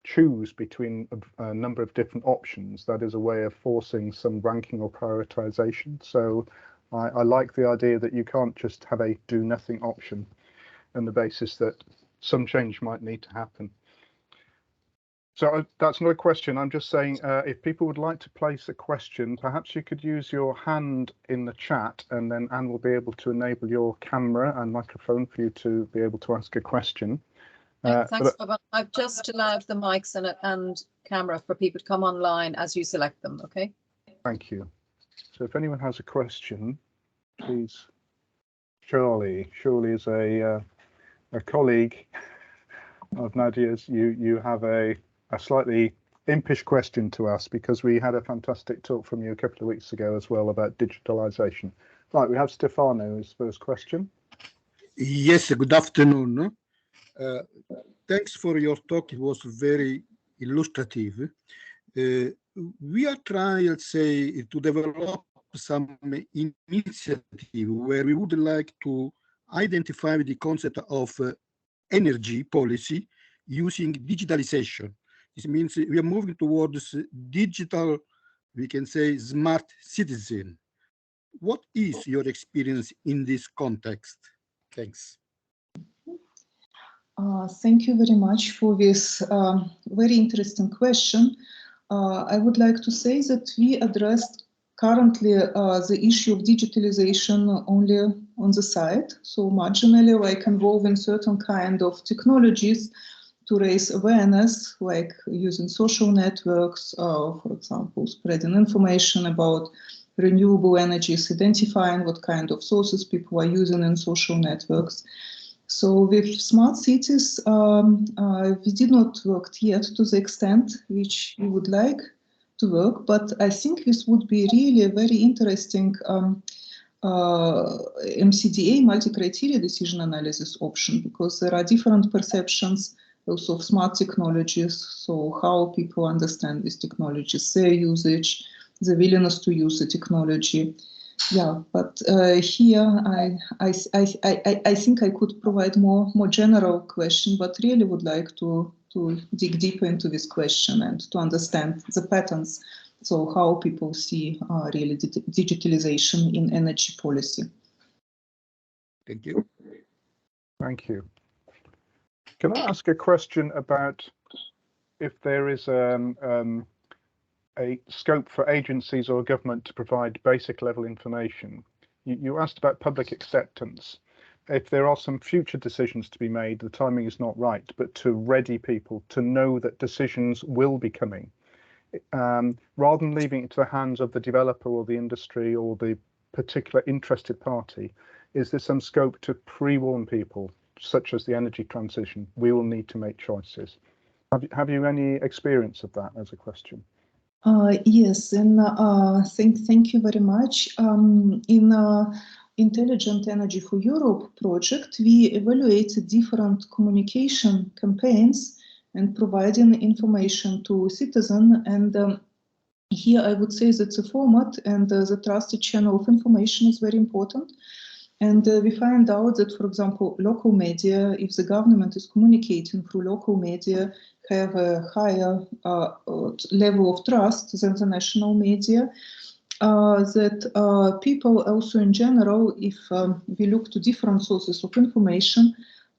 choose between a number of different options. That is a way of forcing some ranking or prioritization. So I like the idea that you can't just have a do nothing option on the basis that some change might need to happen. So that's not a question. I'm just saying if people would like to place a question, perhaps you could use your hand in the chat, and then Anne will be able to enable your camera and microphone for you to be able to ask a question. Thanks, Bob. I've just allowed the mics and camera for people to come online as you select them, okay? Thank you. So if anyone has a question, please. Shirley is a colleague of Nadia's. You have a slightly impish question to ask, because we had a fantastic talk from you a couple of weeks ago as well about digitalization. Right, we have Stefano's first question. Yes, good afternoon. Thanks for your talk. It was very illustrative. We are trying, let's say, to develop some initiative where we would like to identify the concept of energy policy using digitalization. This means we are moving towards digital, we can say, smart citizen. What is your experience in this context? Thanks. Thank you very much for this very interesting question. I would like to say that we addressed currently the issue of digitalization only on the side, so marginally, like involving certain kind of technologies to raise awareness, like using social networks, for example, spreading information about renewable energies, identifying what kind of sources people are using in social networks. So with smart cities, we did not work yet to the extent which we would like to work, but I think this would be really a very interesting MCDA, multi-criteria decision analysis option, because there are different perceptions also of smart technologies, so how people understand these technologies, their usage, the willingness to use the technology. Yeah, but here I think I could provide more general question, but really would like to dig deeper into this question and to understand the patterns, so how people see really digitalization in energy policy. Thank you. Thank you. Can I ask a question about if there is a scope for agencies or government to provide basic level information? You asked about public acceptance. If there are some future decisions to be made, the timing is not right, but to ready people to know that decisions will be coming, rather than leaving it to the hands of the developer or the industry or the particular interested party, is there some scope to pre-warn people, such as the energy transition? We will need to make choices. Have you any experience of that as a question? Yes, and thank you very much. In Intelligent Energy for Europe project, we evaluated different communication campaigns and providing information to citizens. And here I would say that the format and the trusted channel of information is very important. And we find out that, for example, local media, if the government is communicating through local media, have a higher level of trust than the national media. That people also in general, if we look to different sources of information,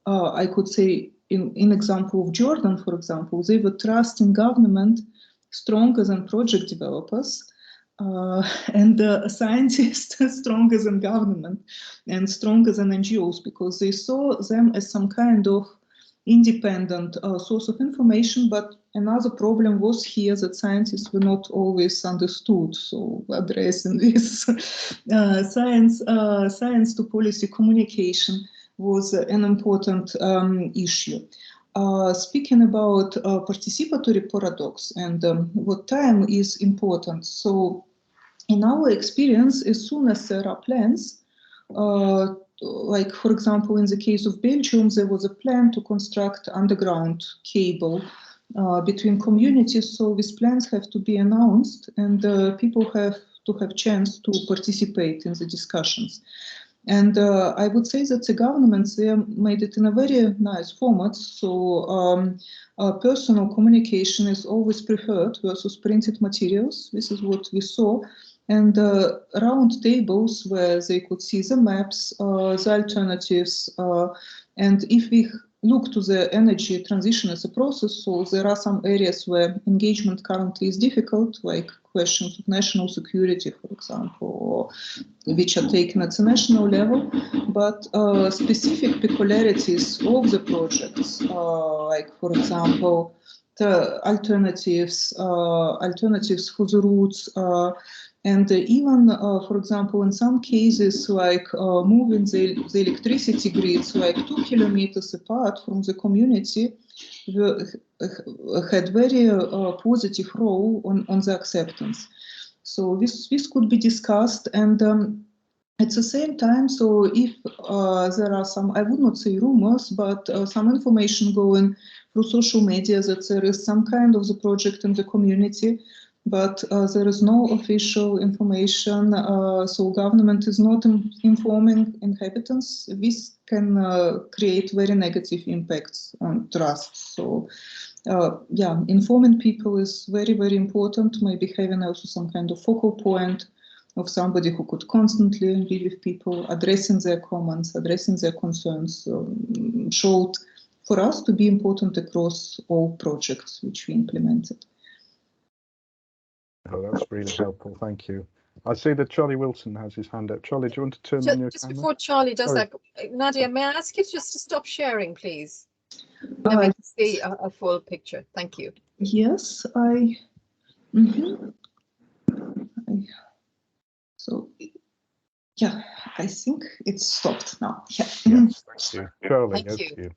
I could say in example of Jordan, for example, they would trust in government stronger than project developers, and scientists stronger than government and stronger than NGOs, because they saw them as some kind of independent source of information. But another problem was here that scientists were not always understood. So addressing this science to policy communication was an important issue. Speaking about participatory paradox and what time is important. So in our experience, as soon as there are plans, like for example, in the case of Belgium, there was a plan to construct underground cable between communities. So these plans have to be announced, and people have to have chance to participate in the discussions. And I would say that the governments, they made it in a very nice format. So personal communication is always preferred versus printed materials. This is what we saw. And round tables where they could see the maps, the alternatives. And if we look to the energy transition as a process, so there are some areas where engagement currently is difficult, like questions of national security, for example, which are taken at the national level, but specific peculiarities of the projects, like for example, the alternatives for the routes, and even, for example, in some cases, like moving the electricity grids like 2 kilometers apart from the community, had very positive role on the acceptance. So this could be discussed, and at the same time, so if there are some, I would not say rumors, but some information going through social media that there is some kind of the project in the community, but there is no official information, so government is not informing inhabitants. This can create very negative impacts on trust. So yeah, informing people is very, very important, maybe having also some kind of focal point of somebody who could constantly be with people, addressing their comments, addressing their concerns, showed for us to be important across all projects which we implemented. Oh, that's really helpful. Thank you. I see that Charlie Wilson has his hand up. Charlie, do you want to turn on your just camera? Before Charlie does that, Nadia, may I ask you just to stop sharing, please? Then we can see a full picture. Thank you. Yes, so yeah, I think it's stopped now. Yeah. Yes, thank you. Charlie, Thank you. to you.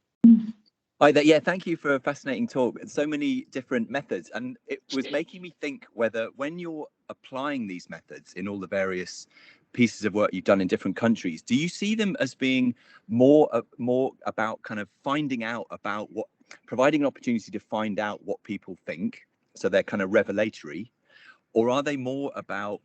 Hi there. Yeah, thank you for a fascinating talk. So many different methods, and it was making me think whether when you're applying these methods in all the various pieces of work you've done in different countries, do you see them as being more about kind of finding out about what, providing an opportunity to find out what people think, so they're kind of revelatory, or are they more about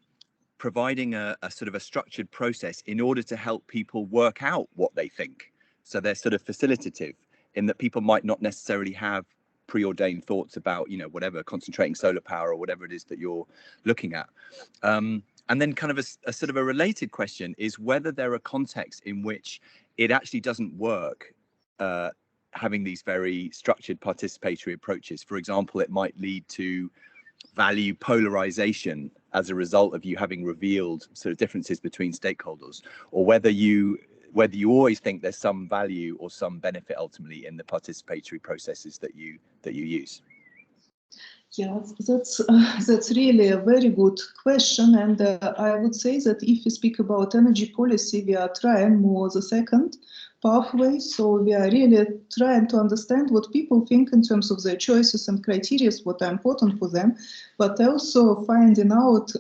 providing a sort of a structured process in order to help people work out what they think, so they're sort of facilitative, in that people might not necessarily have preordained thoughts about, you know, whatever, concentrating solar power or whatever it is that you're looking at. And then kind of a sort of a related question is whether there are contexts in which it actually doesn't work having these very structured participatory approaches. For example, it might lead to value polarization as a result of you having revealed sort of differences between stakeholders, or whether you always think there's some value or some benefit ultimately in the participatory processes that you use. Yeah, that's really a very good question, and I would say that if we speak about energy policy, we are trying more the second pathway. So we are really trying to understand what people think in terms of their choices and criteria, what are important for them, but also finding out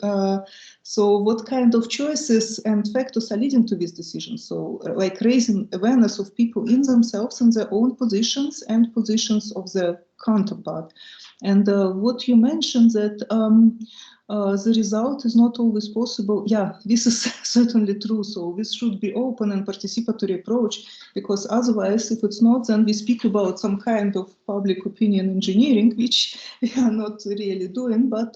so what kind of choices and factors are leading to these decisions. So like raising awareness of people in themselves and their own positions and positions of the counterpart. And what you mentioned that the result is not always possible. Yeah, this is certainly true. So this should be open and participatory approach, because otherwise, if it's not, then we speak about some kind of public opinion engineering, which we are not really doing. But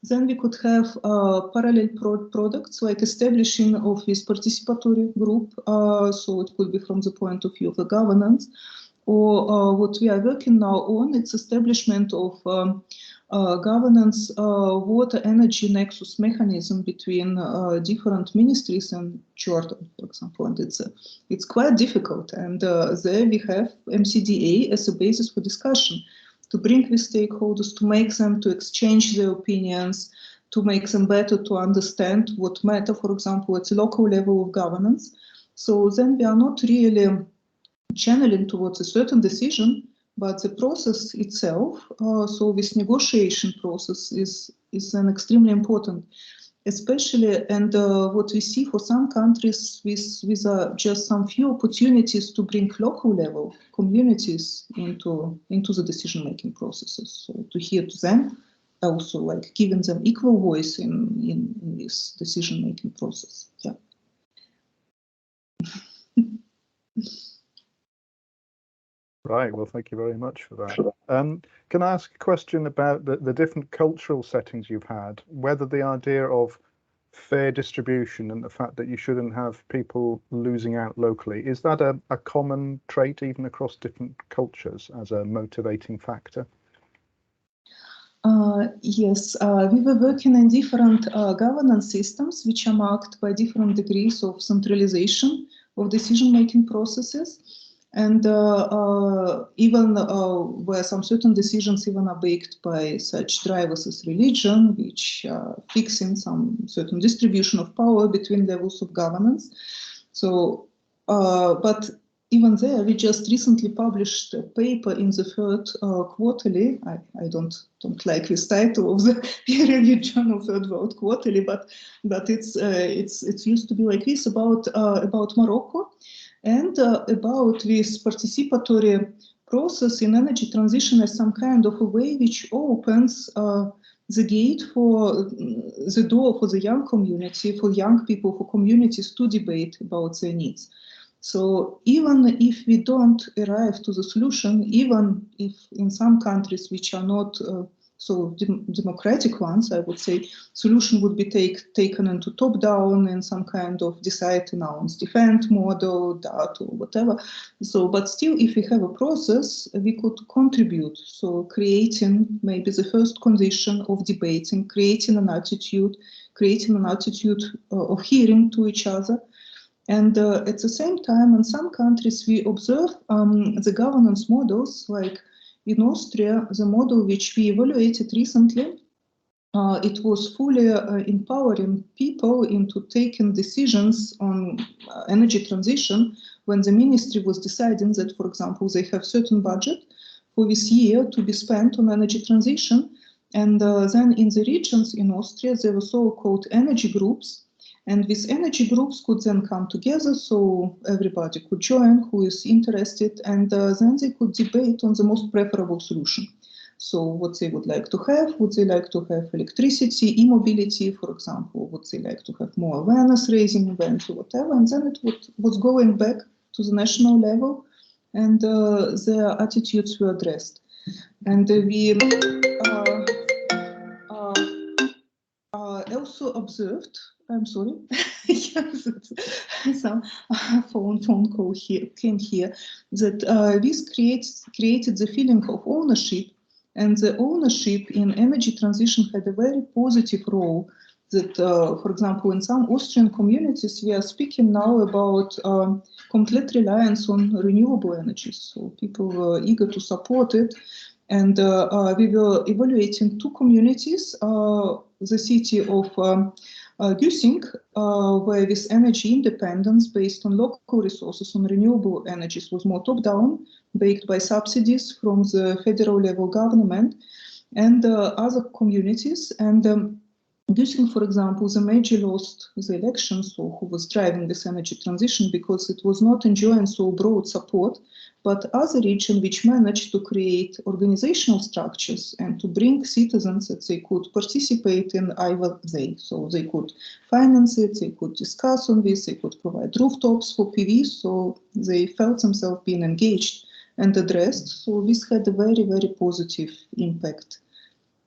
then we could have parallel products, like establishing of this participatory group. So it could be from the point of view of the governance, or what we are working now on, it's establishment of governance water energy nexus mechanism between different ministries and Jordan, for example, and it's quite difficult. And there we have MCDA as a basis for discussion, to bring the stakeholders, to make them to exchange their opinions, to make them better to understand what matter, for example, at the local level of governance. So then we are not really channeling towards a certain decision, but the process itself, so this negotiation process is an extremely important, especially, and what we see for some countries with just some few opportunities to bring local level communities into the decision-making processes. So to hear to them, also like giving them equal voice in this decision-making process. Yeah. Right, well, thank you very much for that. Can I ask a question about the different cultural settings you've had, whether the idea of fair distribution and the fact that you shouldn't have people losing out locally, is that a common trait even across different cultures as a motivating factor? Yes, we were working in different governance systems which are marked by different degrees of centralization of decision-making processes. And even where some certain decisions even are baked by such drivers as religion, which are fixing some certain distribution of power between levels of governance. So, but even there, we just recently published a paper in the third quarterly. I don't like this title of the peer-reviewed journal, Third World Quarterly, but it's used to be like this about Morocco. And about this participatory process in energy transition as some kind of a way which opens the gate for the door for the young community, for young people, for communities to debate about their needs. So even if we don't arrive to the solution, even if in some countries which are not so democratic ones, I would say, solution would be taken into top-down in some kind of decide, announce, defend model, that or whatever. So, but still, if we have a process, we could contribute. So creating maybe the first condition of debating, creating an attitude of hearing to each other. And at the same time, in some countries, we observe the governance models, like in Austria, the model which we evaluated recently, it was fully empowering people into taking decisions on energy transition when the ministry was deciding that, for example, they have certain budget for this year to be spent on energy transition. And then in the regions in Austria, there were so-called energy groups. And these energy groups could then come together, so everybody could join who is interested, and then they could debate on the most preferable solution. So what they would like to have, would they like to have electricity, e-mobility, for example, would they like to have more awareness-raising events or whatever, and then it was going back to the national level, and their attitudes were addressed. And we also observed, I'm sorry, some phone call here came here, that this created the feeling of ownership, and the ownership in energy transition had a very positive role. That, for example, in some Austrian communities, we are speaking now about complete reliance on renewable energies. So people were eager to support it. And we were evaluating two communities, the city of Güssing, where this energy independence based on local resources on renewable energies was more top-down, baked by subsidies from the federal level government, and other communities. And Güssing, for example, the major lost the election, so who was driving this energy transition, because it was not enjoying so broad support, but other regions which managed to create organizational structures and to bring citizens that they could participate in either way. So they could finance it, they could discuss on this, they could provide rooftops for PV, so they felt themselves being engaged and addressed. So this had a very, very positive impact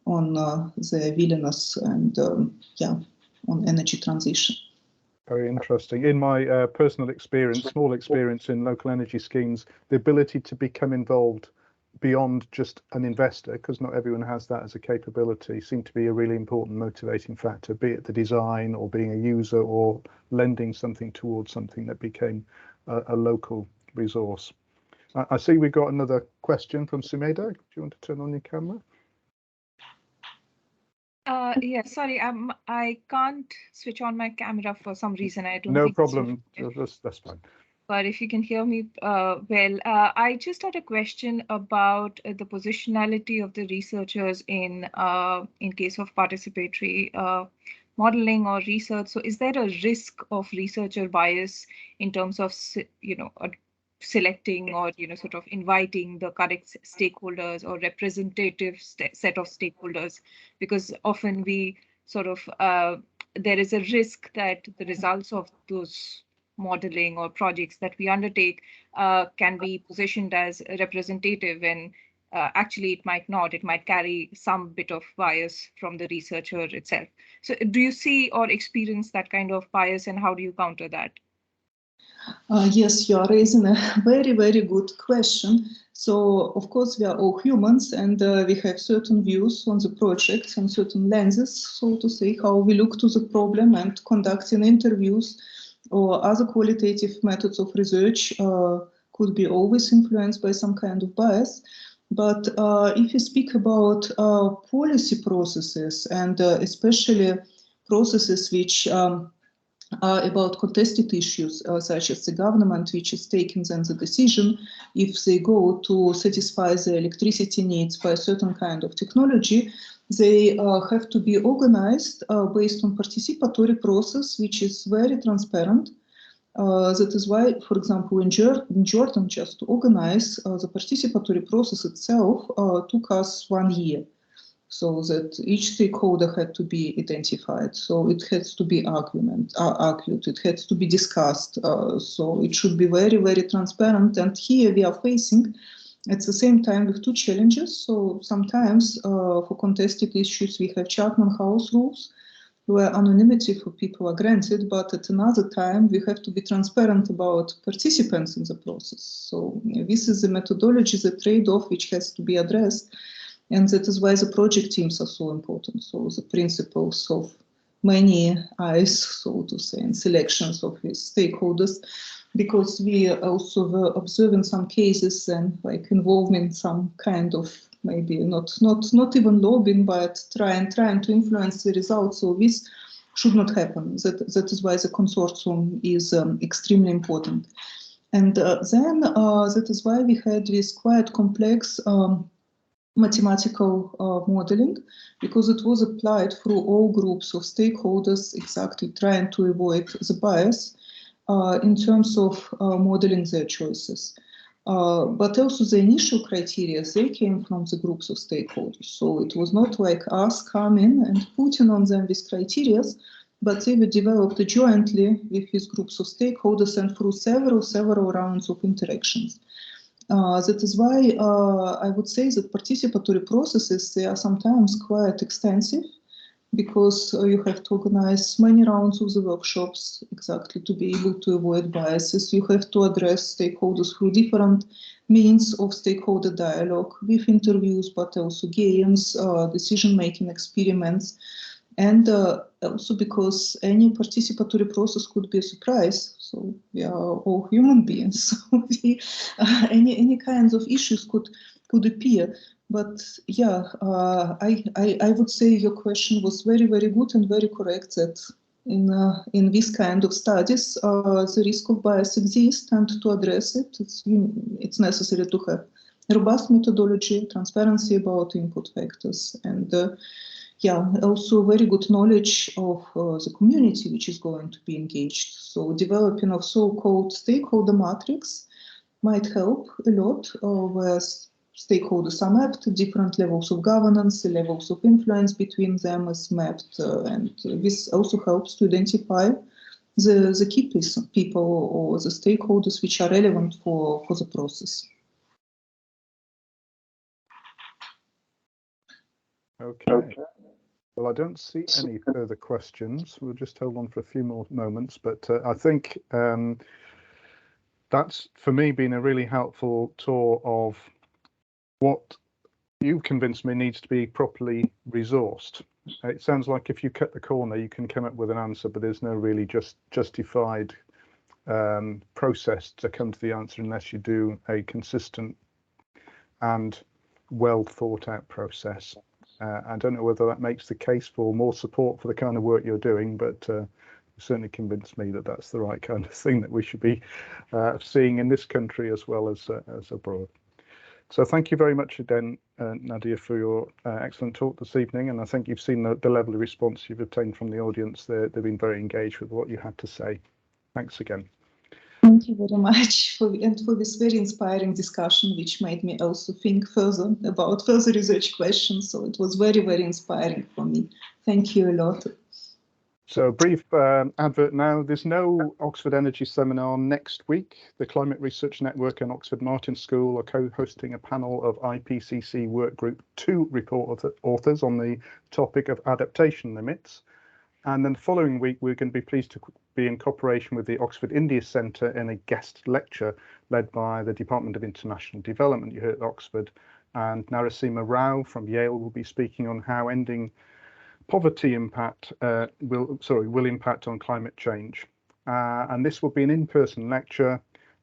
on the willingness and on energy transition. Very interesting. In my personal experience, small experience in local energy schemes, the ability to become involved beyond just an investor, because not everyone has that as a capability, seemed to be a really important motivating factor, be it the design or being a user or lending something towards something that became a local resource. I see we've got another question from Sumeda. Do you want to turn on your camera? Yeah, sorry, I can't switch on my camera for some reason. I don't No think problem. That's fine. But if you can hear me well, I just had a question about the positionality of the researchers in case of participatory modeling or research. So is there a risk of researcher bias in terms of, selecting or, sort of inviting the correct stakeholders or representative set of stakeholders? Because often we sort of, there is a risk that the results of those modeling or projects that we undertake can be positioned as representative, and actually it might not. It might carry some bit of bias from the researcher itself. So do you see or experience that kind of bias, and how do you counter that? Yes, you are raising a very, very good question. So, of course, we are all humans, and we have certain views on the projects and certain lenses, so to say, how we look to the problem, and conducting interviews or other qualitative methods of research could be always influenced by some kind of bias. But if you speak about policy processes, and especially processes which are about contested issues, such as the government, which is taking then the decision if they go to satisfy the electricity needs by a certain kind of technology, they have to be organized based on participatory process, which is very transparent. That is why, for example, in Jordan, just to organize the participatory process itself took us 1 year. So that each stakeholder had to be identified. So it has to be argued, it has to be discussed. So it should be very, very transparent. And here we are facing, at the same time, with two challenges. So sometimes for contested issues, we have Chatham House rules, where anonymity for people are granted, but at another time, we have to be transparent about participants in the process. So this is the methodology, the trade-off which has to be addressed. And that is why the project teams are so important. So the principles of many eyes, so to say, and selections of these stakeholders, because we also were observing some cases and like involving some kind of maybe not even lobbying, but trying to influence the results. So this should not happen. That is why the consortium is extremely important. And then that is why we had this quite complex mathematical modeling, because it was applied through all groups of stakeholders, exactly trying to avoid the bias in terms of modeling their choices. But also the initial criteria, they came from the groups of stakeholders. So it was not like us coming and putting on them these criteria, but they were developed jointly with these groups of stakeholders and through several rounds of interactions. That is why I would say that participatory processes, they are sometimes quite extensive, because you have to organize many rounds of the workshops exactly to be able to avoid biases. You have to address stakeholders through different means of stakeholder dialogue with interviews, but also games, decision-making experiments. And also because any participatory process could be a surprise. So we are all human beings. So any kinds of issues could appear. But yeah, I would say your question was very, very good and very correct, that in this kind of studies, the risk of bias exists, and to address it, it's necessary to have robust methodology, transparency about input factors, and yeah, also very good knowledge of the community which is going to be engaged. So developing of so-called stakeholder matrix might help a lot, where stakeholders are mapped, different levels of governance, the levels of influence between them is mapped, and this also helps to identify the key people or the stakeholders which are relevant for the process. Okay. Well, I don't see any further questions. We'll just hold on for a few more moments, but I think that's, for me, been a really helpful tour of what you've convinced me needs to be properly resourced. It sounds like if you cut the corner, you can come up with an answer, but there's no really justified process to come to the answer unless you do a consistent and well thought out process. I don't know whether that makes the case for more support for the kind of work you're doing, but certainly convinced me that that's the right kind of thing that we should be seeing in this country as well as abroad. So thank you very much again, Nadia, for your excellent talk this evening. And I think you've seen the level of response you've obtained from the audience. They've been very engaged with what you had to say. Thanks again. Thank you very much for this very inspiring discussion, which made me also think further about further research questions. So it was very, very inspiring for me. Thank you a lot. So a brief advert now. There's no Oxford Energy Seminar next week. The Climate Research Network and Oxford Martin School are co-hosting a panel of IPCC Workgroup 2 report authors on the topic of adaptation limits. And then the following week, we're going to be pleased to be in cooperation with the Oxford India Centre in a guest lecture led by the Department of International Development here at Oxford. And Narasimha Rao from Yale will be speaking on how ending poverty will impact on climate change. And this will be an in-person lecture,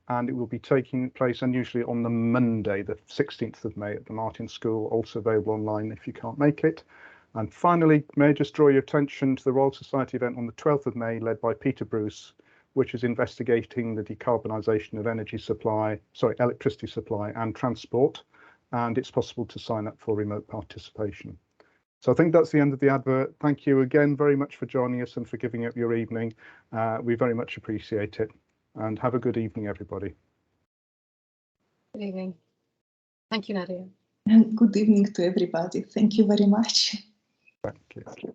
and it will be taking place unusually on the Monday, the 16th of May at the Martin School, also available online if you can't make it. And finally, may I just draw your attention to the Royal Society event on the 12th of May, led by Peter Bruce, which is investigating the decarbonisation of electricity supply and transport. And it's possible to sign up for remote participation. So I think that's the end of the advert. Thank you again very much for joining us and for giving up your evening. We very much appreciate it. And have a good evening, everybody. Good evening. Thank you, Nadia. And good evening to everybody. Thank you very much. Thank you.